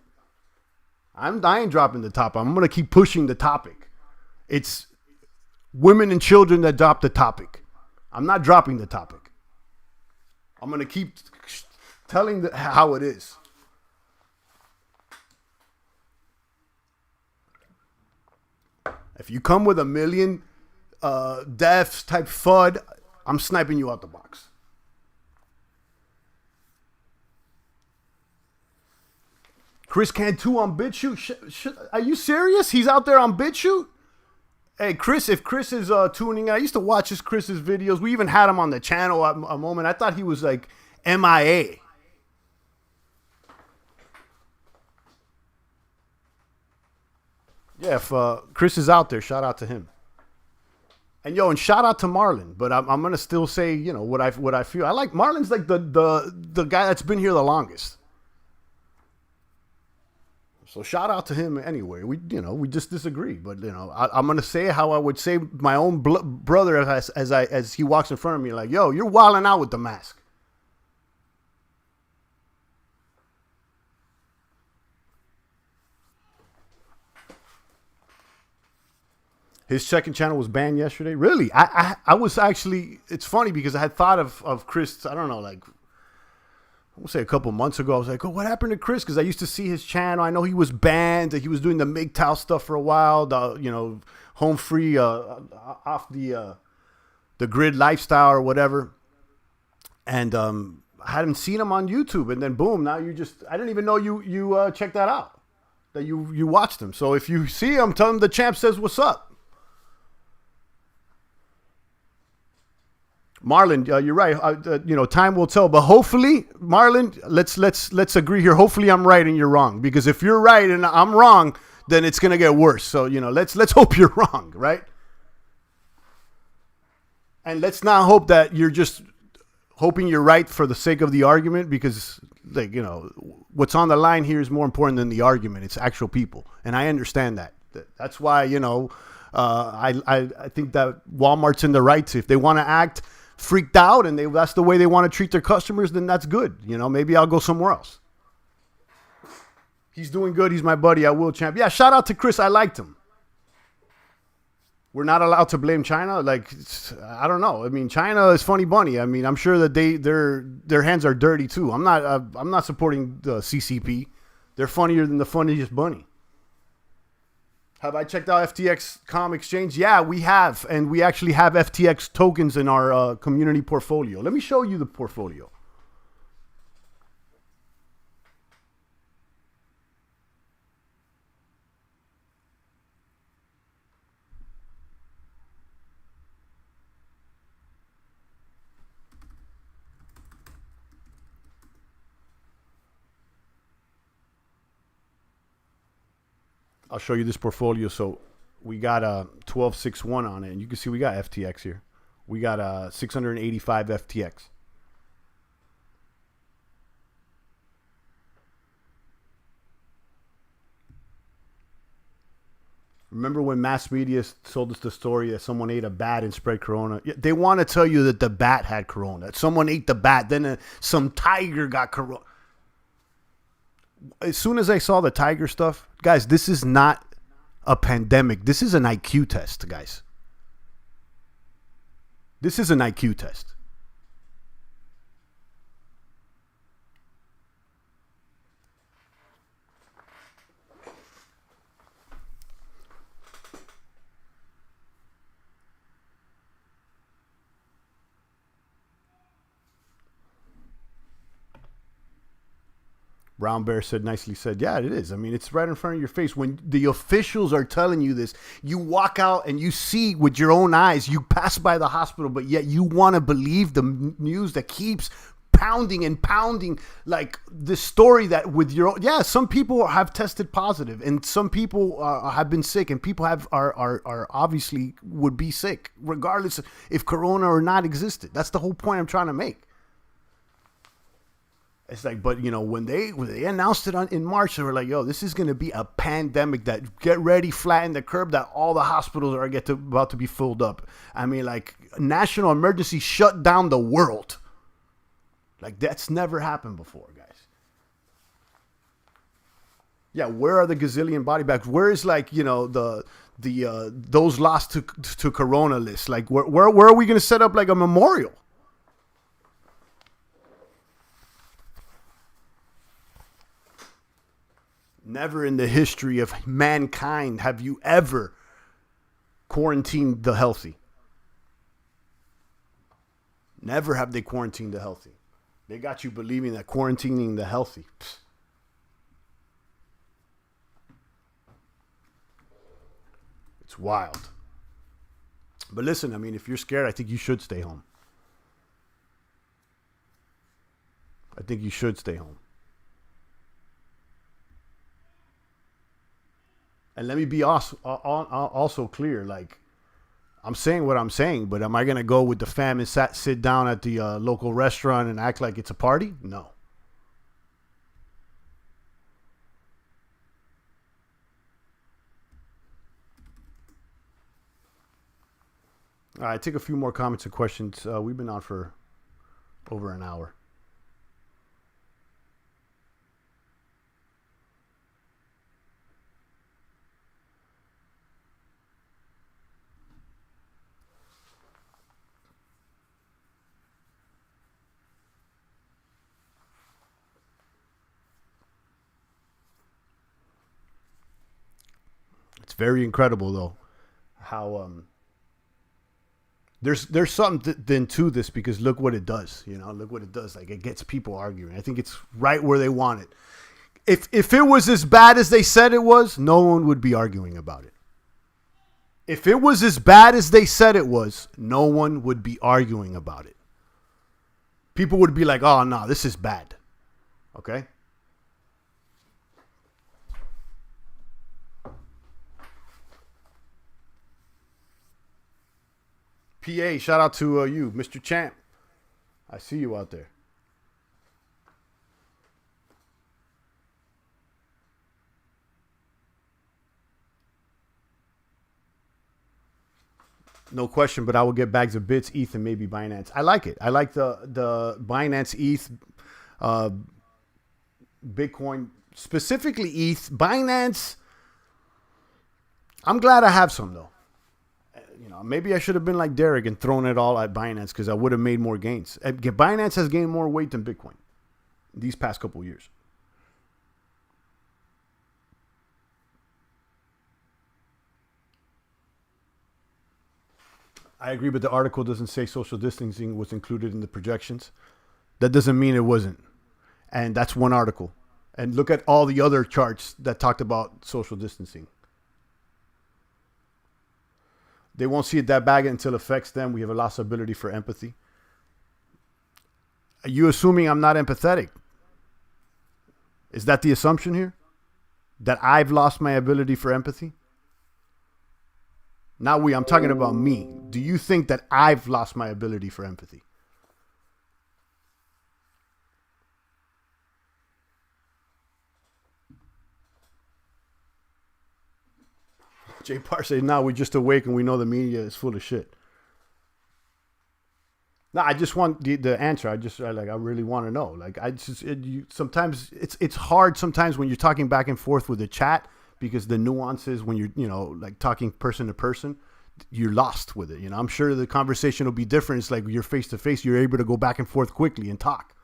I ain't dropping the topic. I'm going to keep pushing the topic. It's women and children that drop the topic. I'm not dropping the topic. I'm going to keep telling how it is. If you come with 1 million deaths type FUD, I'm sniping you out the box. Chris Cantu on BitChute. Are you serious? He's out there on BitChute? Hey, Chris, if Chris is tuning in, I used to watch Chris's videos. We even had him on the channel at a moment. I thought he was like MIA. Yeah, if Chris is out there, shout out to him. And shout out to Marlon. But I'm gonna still say, what I feel. I like Marlon's like the guy that's been here the longest. So shout out to him anyway. We just disagree, but I'm gonna say how I would say my own brother as he walks in front of me, like, yo, you're wilding out with the mask. His second channel was banned yesterday. Really, I was actually. It's funny because I had thought of Chris. I don't know, like, I would say a couple months ago, I was like, oh, what happened to Chris? Because I used to see his channel. I know he was banned. He was doing the MGTOW stuff for a while. Home free, off the the grid lifestyle or whatever. And I hadn't seen him on YouTube, and then boom, now I didn't even know you checked that out, that you watched him. So if you see him, tell him the champ says what's up. Marlon, you're right. Time will tell, but hopefully, Marlon, let's agree here. Hopefully, I'm right and you're wrong, because if you're right and I'm wrong, then it's gonna get worse. So let's hope you're wrong, right? And let's not hope that you're just hoping you're right for the sake of the argument, because what's on the line here is more important than the argument. It's actual people, and I understand that. That's why I think that Walmart's in the right to, if they want to act freaked out and that's the way they want to treat their customers, then that's good. Maybe I'll go somewhere else. He's doing good. He's my buddy. I will champ. Yeah, shout out to Chris. I liked him. We're not allowed to blame China. I don't know. I mean, China is funny bunny. I mean, I'm sure that their hands are dirty too. I'm not supporting the CCP. They're funnier than the funniest bunny. Have I checked out FTX Com Exchange? Yeah, we have. And we actually have FTX tokens in our community portfolio. Let me show you the portfolio. I'll show you this portfolio. So we got a 1261 on it, and you can see we got FTX here. We got a 685 FTX. Remember when mass media told us the story that someone ate a bat and spread corona? They want to tell you that the bat had corona. That someone ate the bat, then some tiger got corona. As soon as I saw the tiger stuff, guys, this is not a pandemic. This is an IQ test, guys. This is an IQ test. Brown Bear said, nicely said, yeah, it is. I mean, it's right in front of your face. When the officials are telling you this, you walk out and you see with your own eyes, you pass by the hospital, but yet you want to believe the news that keeps pounding and pounding, like the story that with your own, yeah, some people have tested positive and some people have been sick, and people are obviously would be sick regardless if corona or not existed. That's the whole point I'm trying to make. It's like, but when they announced it in March, they were like, yo, this is going to be a pandemic, that get ready, flatten the curve, that all the hospitals are about to be filled up. I mean, like, national emergency shut down the world. Like, that's never happened before, guys. Yeah, where are the gazillion body bags? Where is, like, those lost to corona lists? Like, where are we going to set up like a memorial? Never in the history of mankind have you ever quarantined the healthy. Never have they quarantined the healthy. They got you believing that quarantining the healthy. Psst. It's wild. But listen, I mean, if you're scared, I think you should stay home. I think you should stay home. And let me be also clear, like, I'm saying what I'm saying, but am I going to go with the fam and sit down at the local restaurant and act like it's a party? No. All right, take a few more comments and questions. We've been on for over an hour. It's very incredible, though, how There's something then to this, because look what it does. Look what it does. Like, it gets people arguing. I think it's right where they want it. If it was as bad as they said it was, no one would be arguing about it. If it was as bad as they said it was, no one would be arguing about it. People would be like, oh, no, this is bad. Okay? PA, shout out to you, Mr. Champ. I see you out there. No question, but I will get bags of bits, ETH, and maybe Binance. I like it. I like the Binance, ETH, Bitcoin, specifically ETH. Binance, I'm glad I have some, though. Maybe I should have been like Derek and thrown it all at Binance, because I would have made more gains. Binance has gained more weight than Bitcoin these past couple of years. I agree, but the article doesn't say social distancing was included in the projections. That doesn't mean it wasn't. And that's one article. And look at all the other charts that talked about social distancing. They won't see it that bad until it affects them. We have a lost ability for empathy. Are you assuming I'm not empathetic? Is that the assumption here? That I've lost my ability for empathy? Not we, I'm talking about me. Do you think that I've lost my ability for empathy? Jay Parr says, "No, we just awake and we know the media is full of shit." No, I just want the answer. I really want to know. Like, sometimes it's hard sometimes when you're talking back and forth with the chat, because the nuances when you're like talking person to person, you're lost with it. I'm sure the conversation will be different. It's like you're face to face. You're able to go back and forth quickly and talk.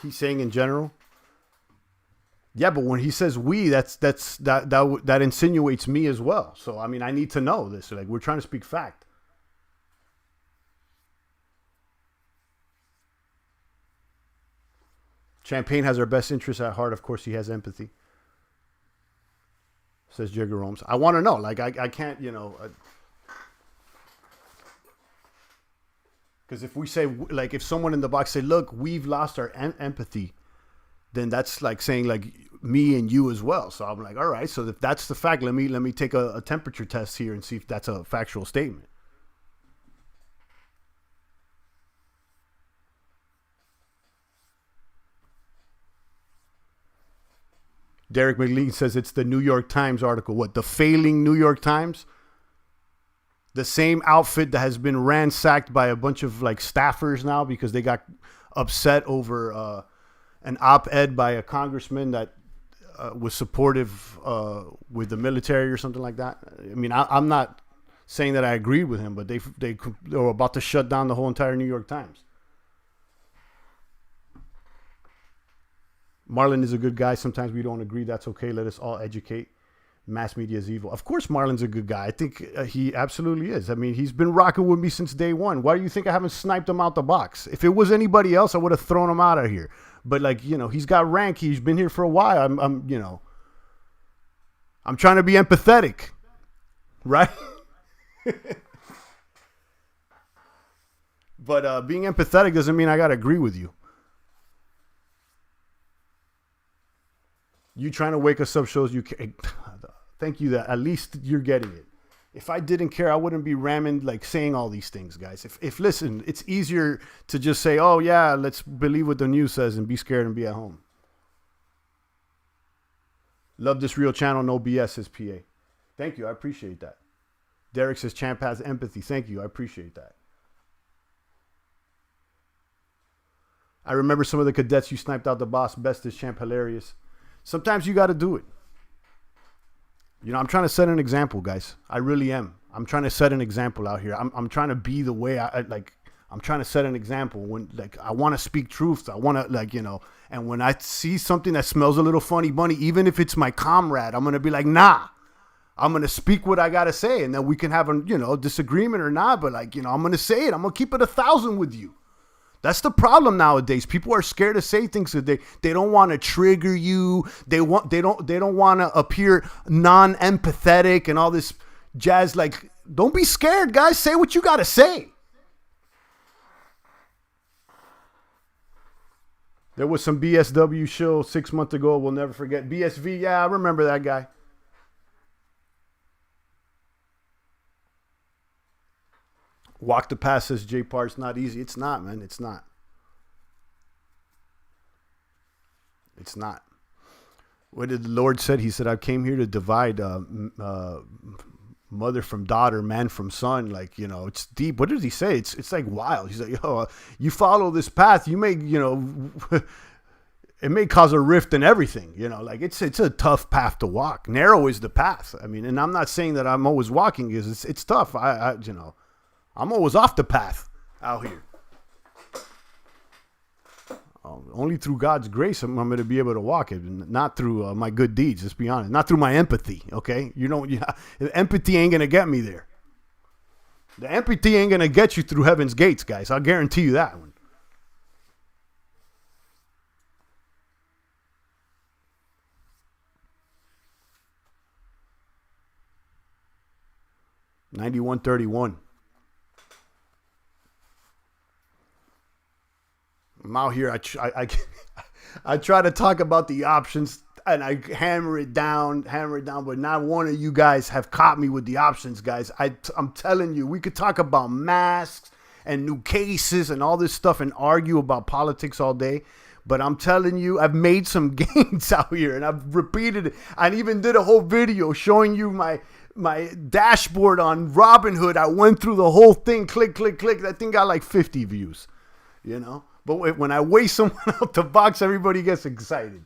He's saying in general. Yeah, but when he says we, that insinuates me as well. So I mean, I need to know this. Like, we're trying to speak fact. Champagne has our best interests at heart. Of course, he has empathy. Says Jigger Holmes. I want to know. Like, I can't, because if we say, like, if someone in the box say, look, we've lost our empathy, then that's like saying, like, me and you as well. So I'm like, all right, so if that's the fact, let me take a temperature test here and see if that's a factual statement. Derek McLean says it's the New York Times article. What, the failing New York Times? The same outfit that has been ransacked by a bunch of like staffers now because they got upset over an op-ed by a congressman that was supportive with the military or something like that. I mean, I'm not saying that I agreed with him, but they were about to shut down the whole entire New York Times. Marlon is a good guy. Sometimes we don't agree. That's okay. Let us all educate. Mass media is evil. Of course, Marlon's a good guy. I think he absolutely is. I mean, he's been rocking with me since day one. Why do you think I haven't sniped him out the box? If it was anybody else, I would have thrown him out of here. But like, he's got rank. He's been here for a while. I'm trying to be empathetic, right? But being empathetic doesn't mean I got to agree with you. You trying to wake us up shows you care. Thank you that at least you're getting it. If I didn't care, I wouldn't be ramming, like, saying all these things, guys. If listen, it's easier to just say, oh yeah, let's believe what the news says and be scared and be at home. Love this real channel, no BS, says PA. Thank you, I appreciate that. Derek says Champ has empathy. Thank you, I appreciate that. I remember some of the cadets you sniped out the boss. Best is Champ hilarious. Sometimes you got to do it. You know, I'm trying to set an example, guys. I really am. I'm trying to set an example out here. I'm trying to be the way I like. I'm trying to set an example when, like, I want to speak truth. I want to, like, you know, and when I see something that smells a little funny bunny, even if it's my comrade, I'm going to be like, nah, I'm going to speak what I got to say. And then we can have a, you know, disagreement or not. But, like, you know, I'm going to say it. I'm going to keep it 1,000 with you. That's the problem nowadays. People are scared to say things because they don't want to trigger you. They don't want to appear non-empathetic and all this jazz. Like, don't be scared, guys. Say what you got to say. There was some BSW show 6 months ago. We'll never forget. BSV, yeah, I remember that guy. Walk the path, says J Parts. Not easy. It's not, man. It's not. It's not. What did the Lord said? He said, I came here to divide mother from daughter, man from son. Like, you know, it's deep. What did he say? It's like wild. He's like, yo, you follow this path, you may, you know, it may cause a rift in everything. You know, like it's a tough path to walk. Narrow is the path. I mean, and I'm not saying that I'm always walking because it's tough. I you know, I'm always off the path out here. Only through God's grace I'm going to be able to walk it, not through my good deeds. Let's be honest, not through my empathy. Okay, you know, empathy ain't going to get me there. The empathy ain't going to get you through heaven's gates, guys. I'll guarantee you that one. $91.31. I'm out here. I try to talk about the options and I hammer it down, but not one of you guys have caught me with the options, guys. I'm telling you, we could talk about masks and new cases and all this stuff and argue about politics all day. But I'm telling you, I've made some gains out here and I've repeated it. I even did a whole video showing you my dashboard on Robinhood. I went through the whole thing, click. That thing got like 50 views, you know. But when I weigh someone out the box, everybody gets excited.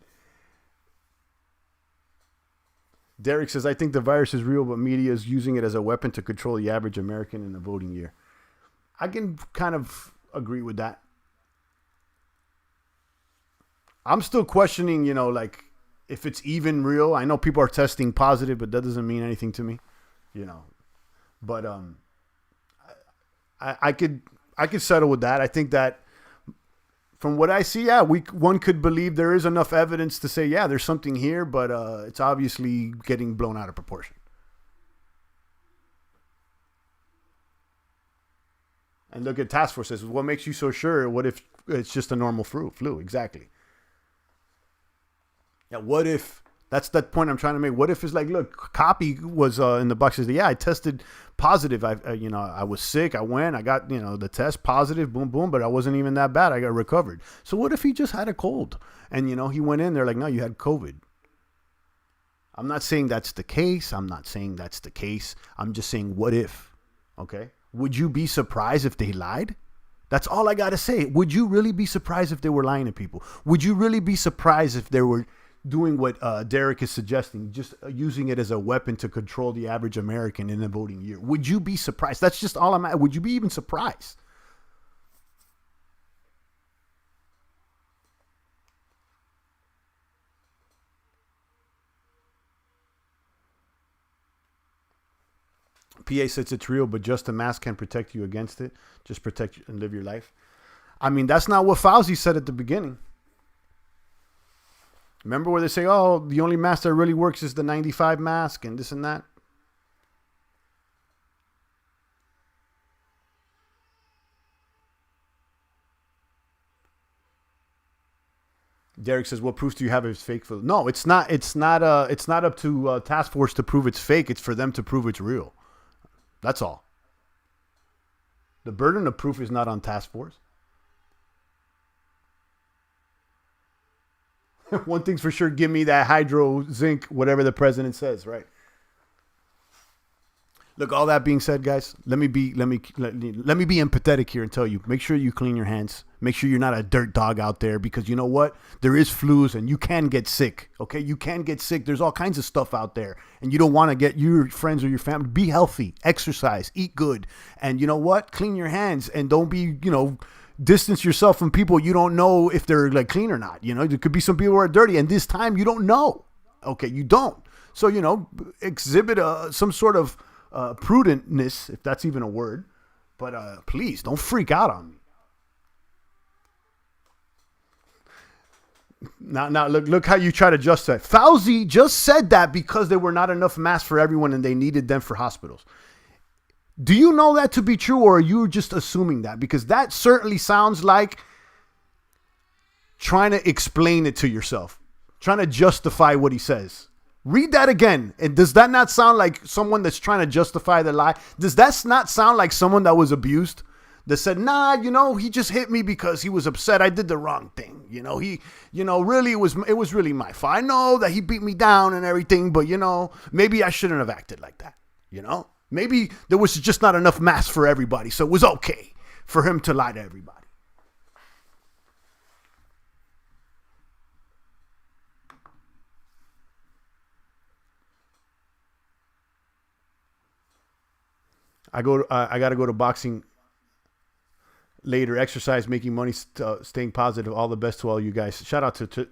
Derek says, I think the virus is real, but media is using it as a weapon to control the average American in the voting year. I can kind of agree with that. I'm still questioning, you know, like if it's even real. I know people are testing positive, but that doesn't mean anything to me, you know. But I could settle with that. I think that from what I see, yeah, one could believe there is enough evidence to say, yeah, there's something here, but it's obviously getting blown out of proportion. And look at Task Force says, what makes you so sure? What if it's just a normal flu? Exactly. Yeah, what if, that's that point I'm trying to make. What if it's like, look, Copy was in the box. Says, yeah, I tested positive. I was sick. I went, I got, you know, the test positive, boom, boom, but I wasn't even that bad. I got recovered. So what if he just had a cold and, you know, he went in there like, no, you had COVID. I'm not saying that's the case. I'm just saying, what if, okay? Would you be surprised if they lied? That's all I got to say. Would you really be surprised if they were lying to people? Would you really be surprised if they were doing what Derek is suggesting, just using it as a weapon to control the average American in the voting year? Would you be surprised? That's just all I'm at. Would you be even surprised? PA says it's real, but just a mask can protect you against it. Just protect you and live your life. I mean, that's not what Fauci said at the beginning. Remember where they say, oh, the only mask that really works is the 95 mask and this and that? Derek says, what proofs do you have if it's fake? No, it's not. It's not up to Task Force to prove it's fake. It's for them to prove it's real. That's all. The burden of proof is not on Task Force. One thing's for sure, give me that hydro zinc, whatever the president says, right? Look, all that being said, guys, let me be empathetic here and tell you, make sure you clean your hands. Make sure you're not a dirt dog out there, because you know what? There is flus and you can get sick. Okay, you can get sick. There's all kinds of stuff out there, and you don't want to get your friends or your family. Be healthy, exercise, eat good, and you know what? Clean your hands and don't be, distance yourself from people you don't know if they're like clean or not. There could be some people who are dirty, and this time you don't know. Okay, you don't. So exhibit some sort of prudentness, if that's even a word, but please don't freak out on me. Now look how you try to justify. Fauci just said that because there were not enough masks for everyone and they needed them for hospitals. Do you know that to be true, or are you just assuming that? Because that certainly sounds like trying to explain it to yourself, trying to justify what he says. Read that again. And does that not sound like someone that's trying to justify the lie? Does that not sound like someone that was abused? That said, he just hit me because he was upset. I did the wrong thing. Really it was really my fault. I know that he beat me down and everything, but maybe I shouldn't have acted like that. Maybe there was just not enough masks for everybody. So it was okay for him to lie to everybody. I got to go to boxing later. Exercise, making money, staying positive. All the best to all you guys. Shout out to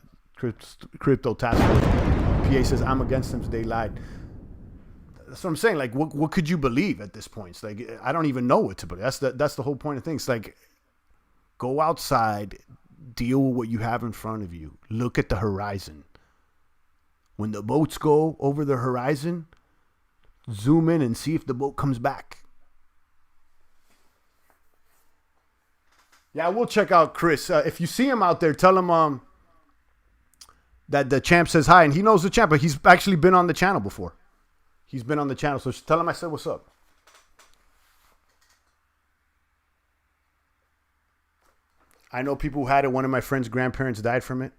Crypto Task Force. PA says, I'm against them. They lied. That's what I'm saying. Like, what could you believe at this point? It's like, I don't even know what to believe. That's the whole point of things. Like, go outside, deal with what you have in front of you. Look at the horizon. When the boats go over the horizon, zoom in and see if the boat comes back. Yeah, we'll check out Chris. If you see him out there, tell him that the champ says hi, and he knows the champ, but he's actually been on the channel before. He's been on the channel, so tell him I said what's up. I know people who had it. One of my friend's grandparents died from it.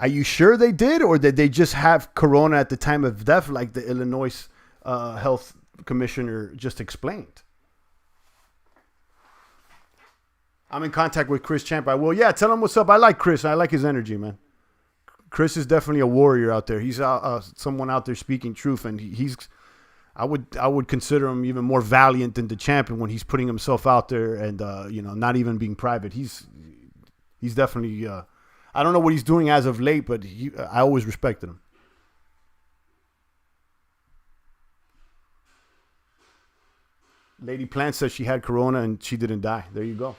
Are you sure they did, or did they just have corona at the time of death, like the Illinois health commissioner just explained? I'm in contact with Chris Champ. I will. Yeah, tell him what's up. I like Chris. I like his energy, man. Chris is definitely a warrior out there. He's someone out there speaking truth, and I would consider him even more valiant than the champion when he's putting himself out there and not even being private. He's definitely. I don't know what he's doing as of late, but I always respected him. Lady Plant says she had corona and she didn't die. There you go.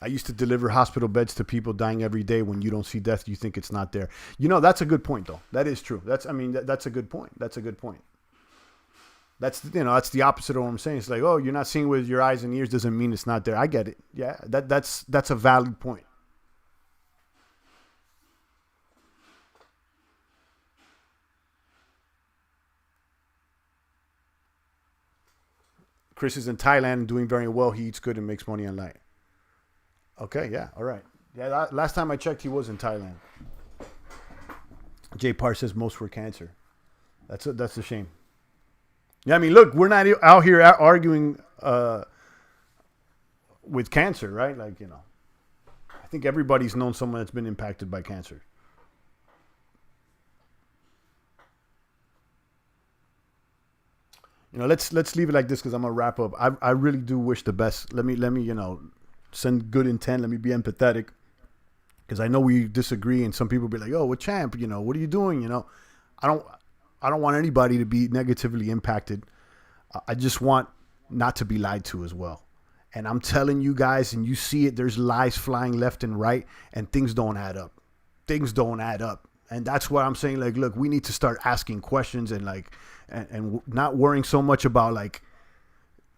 I used to deliver hospital beds to people dying every day. When you don't see death, you think it's not there. That's a good point, though. That is true. That's a good point. That's a good point. That's the opposite of what I'm saying. It's like, oh, you're not seeing with your eyes and ears doesn't mean it's not there. I get it. Yeah, that's a valid point. Chris is in Thailand and doing very well. He eats good and makes money online. Okay, yeah, all right. Yeah, last time I checked, he was in Thailand. Jay Parr says most were cancer. That's a shame. Yeah, I mean, look, we're not out here arguing with cancer, right? Like, I think everybody's known someone that's been impacted by cancer. Let's leave it like this because I'm gonna wrap up. I really do wish the best. Let me send good intent. Let me be empathetic, because I know we disagree, and some people be like, "Oh, what champ? What are you doing?" I don't want anybody to be negatively impacted. I just want not to be lied to as well. And I'm telling you guys, and you see it. There's lies flying left and right, and things don't add up. Things don't add up, and that's what I'm saying. Like, look, we need to start asking questions and and not worrying so much about like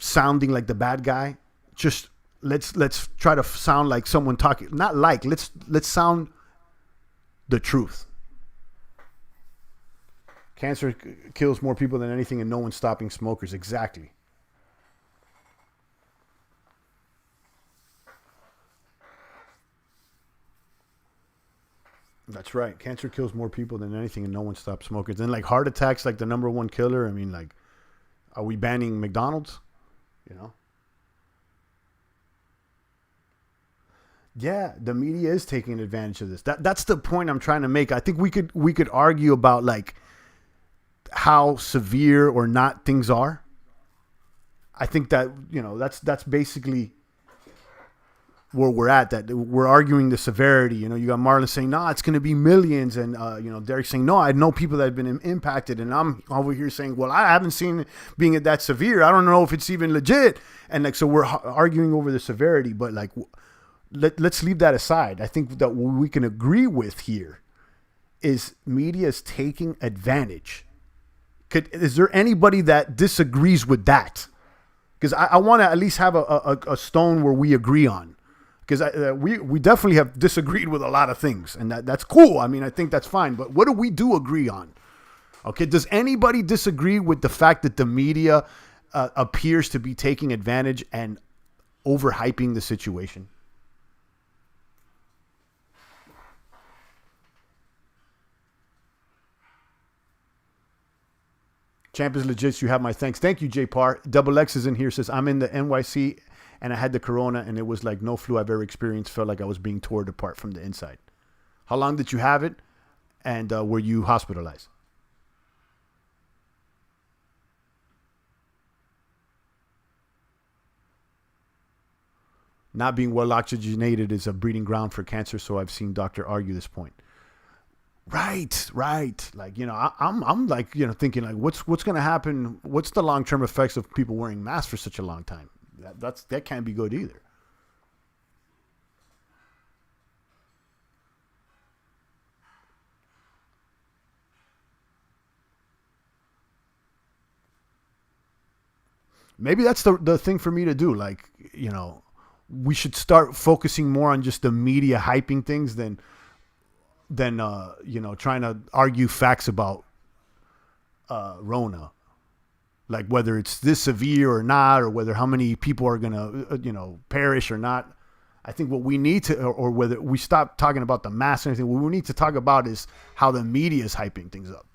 sounding like the bad guy. Just let's try to sound like someone talking, not like, let's sound the truth. Cancer kills more people than anything, and no one's stopping smokers. Exactly. That's right. Cancer kills more people than anything, and no one stops smoking. Then like heart attacks, like the number one killer. I mean, like, are we banning McDonald's? You know? Yeah, the media is taking advantage of this. That's the point I'm trying to make. I think we could argue about like how severe or not things are. I think that that's basically where we're at. That we're arguing the severity. You got Marlon saying, "No, it's going to be millions," and Derek saying, "No, I know people that have been impacted," and I'm over here saying, "Well, I haven't seen it being that severe. I don't know if it's even legit." And like, so we're arguing over the severity, but like, let's leave that aside. I think that what we can agree with here is media is taking advantage. Is there anybody that disagrees with that? Because I want to at least have a stone where we agree on. Because we definitely have disagreed with a lot of things, and that's cool. I mean, I think that's fine. But what do we agree on? Okay, does anybody disagree with the fact that the media appears to be taking advantage and overhyping the situation? Champ is legit. You have my thanks. Thank you, J Par. Double X is in here. Says, I'm in the NYC and I had the corona and it was like no flu I've ever experienced. Felt like I was being torn apart from the inside. How long did you have it? And were you hospitalized? Not being well oxygenated is a breeding ground for cancer. So I've seen doctor argue this point. Right. Like, I'm like, thinking like, what's going to happen? What's the long-term effects of people wearing masks for such a long time? That can't be good either. Maybe that's the thing for me to do. Like, we should start focusing more on just the media hyping things than trying to argue facts about Rona, like whether it's this severe or not, or whether how many people are gonna perish or not. I think what we need to, or whether we stop talking about the mass or anything, what we need to talk about is how the media is hyping things up.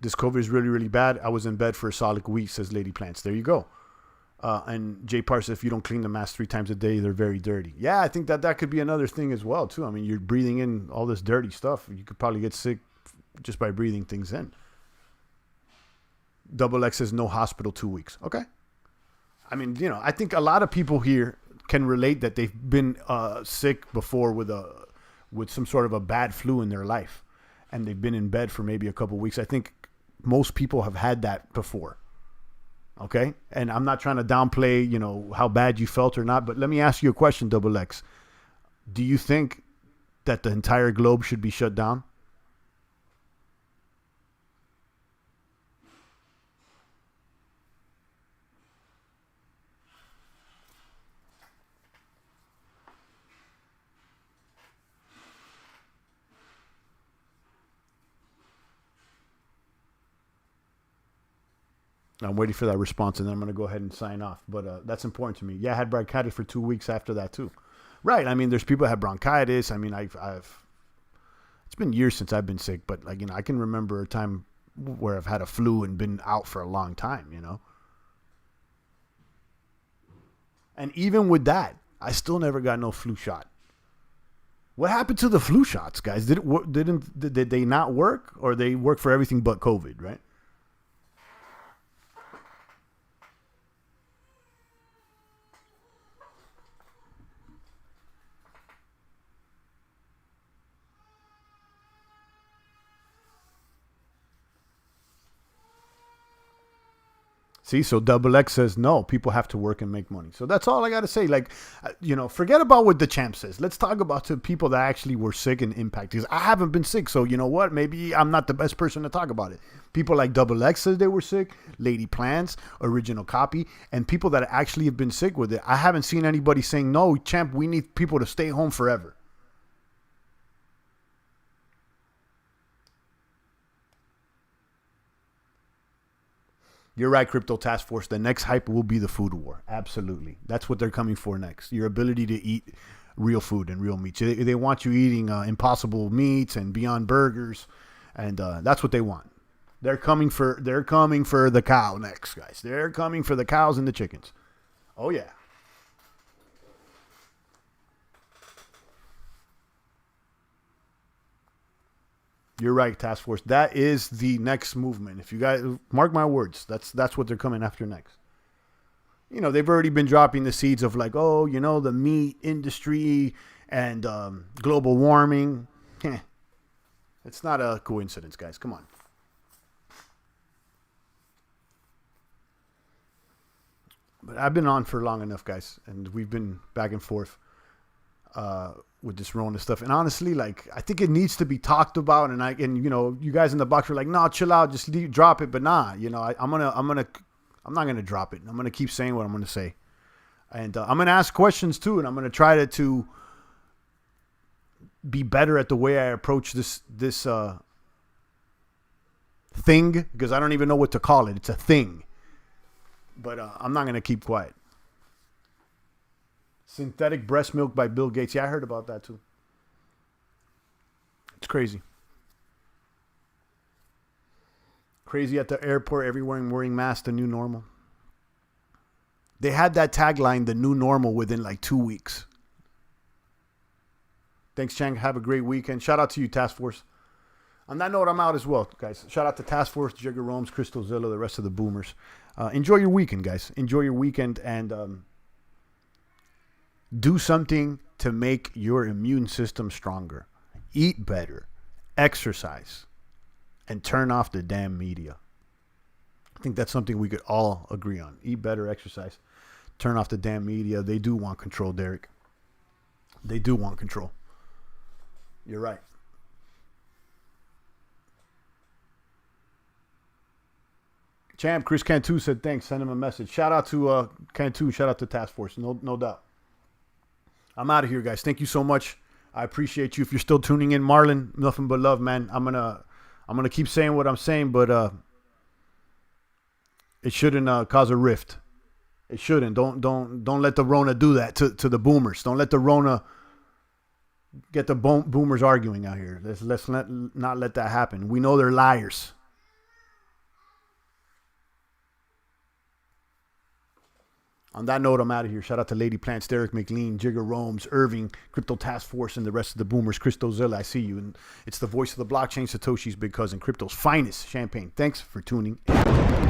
This COVID is really, really bad. I was in bed for a solid week, says Lady Plants. There you go. And Jay Parr says, if you don't clean the mask 3 times a day, they're very dirty. Yeah, I think that could be another thing as well, too. I mean, you're breathing in all this dirty stuff. You could probably get sick just by breathing things in. Double X says, no hospital 2 weeks. Okay. I mean, I think a lot of people here can relate that they've been sick before with some sort of a bad flu in their life. And they've been in bed for maybe a couple of weeks. I think most people have had that before. Okay. And I'm not trying to downplay, how bad you felt or not, but let me ask you a question, Double X. Do you think that the entire globe should be shut down? I'm waiting for that response, and then I'm going to go ahead and sign off. But that's important to me. Yeah, I had bronchitis for 2 weeks after that, too. Right. I mean, there's people that have bronchitis. I mean, I've it's been years since I've been sick, but like, I can remember a time where I've had a flu and been out for a long time, And even with that, I still never got no flu shot. What happened to the flu shots, guys? Did they not work, or they work for everything but COVID, right? See, so Double X says, no, people have to work and make money. So that's all I got to say. Like, forget about what the champ says. Let's talk about the people that actually were sick and impacted. Because I haven't been sick. So you know what? Maybe I'm not the best person to talk about it. People like Double X says they were sick, Lady Plants, Original Copy, and people that actually have been sick with it. I haven't seen anybody saying, no, champ, we need people to stay home forever. You're right, Crypto Task Force. The next hype will be the food war. Absolutely. That's what they're coming for next. Your ability to eat real food and real meats. They want you eating Impossible Meats and Beyond Burgers, and that's what they want. They're coming for the cow next, guys. They're coming for the cows and the chickens. Oh, yeah. You're right, Task Force. That is the next movement. If you guys mark my words, that's what they're coming after next. You know, they've already been dropping the seeds of like, oh, you know, the meat industry and global warming. It's not a coincidence, guys. Come on. But I've been on for long enough, guys, and we've been back and forth with this Rona stuff. And honestly, like, I think it needs to be talked about. And you know, you guys in the box are like, no, chill out, just drop it. But nah, you know, I'm not gonna drop it. I'm gonna keep saying what I'm gonna say, and I'm gonna ask questions too, and I'm gonna try to be better at the way I approach this thing, because I don't even know what to call it. It's a thing, but I'm not gonna keep quiet. Synthetic breast milk by Bill Gates. Yeah, I heard about that too. It's crazy. Crazy at the airport, everyone wearing masks, the new normal. They had that tagline, the new normal, within like 2 weeks. Thanks, Chang. Have a great weekend. Shout out to you, Task Force. On that note, I'm out as well, guys. Shout out to Task Force, Jigger Rome's, Crystal Zilla, the rest of the boomers. Enjoy your weekend, guys. Enjoy your weekend, and do something to make your immune system stronger. Eat better. Exercise. And turn off the damn media. I think that's something we could all agree on. Eat better, exercise. Turn off the damn media. They do want control, Derek. They do want control. You're right. Champ, Chris Cantu said thanks. Send him a message. Shout out to Cantu. Shout out to Task Force. No doubt. I'm out of here, guys. Thank you so much. I appreciate you. If you're still tuning in, Marlon, nothing but love, man. I'm gonna keep saying what I'm saying, but it shouldn't cause a rift. It shouldn't. Don't let the Rona do that to the boomers. Don't let the Rona get the boomers arguing out here. Let's not let that happen. We know they're liars. On that note, I'm out of here. Shout out to Lady Plants, Derek McLean, Jigger Romes, Irving, Crypto Task Force, and the rest of the boomers. Crystal Zilla, I see you. And it's the voice of the blockchain, Satoshi's big cousin, Crypto's finest champagne. Thanks for tuning in.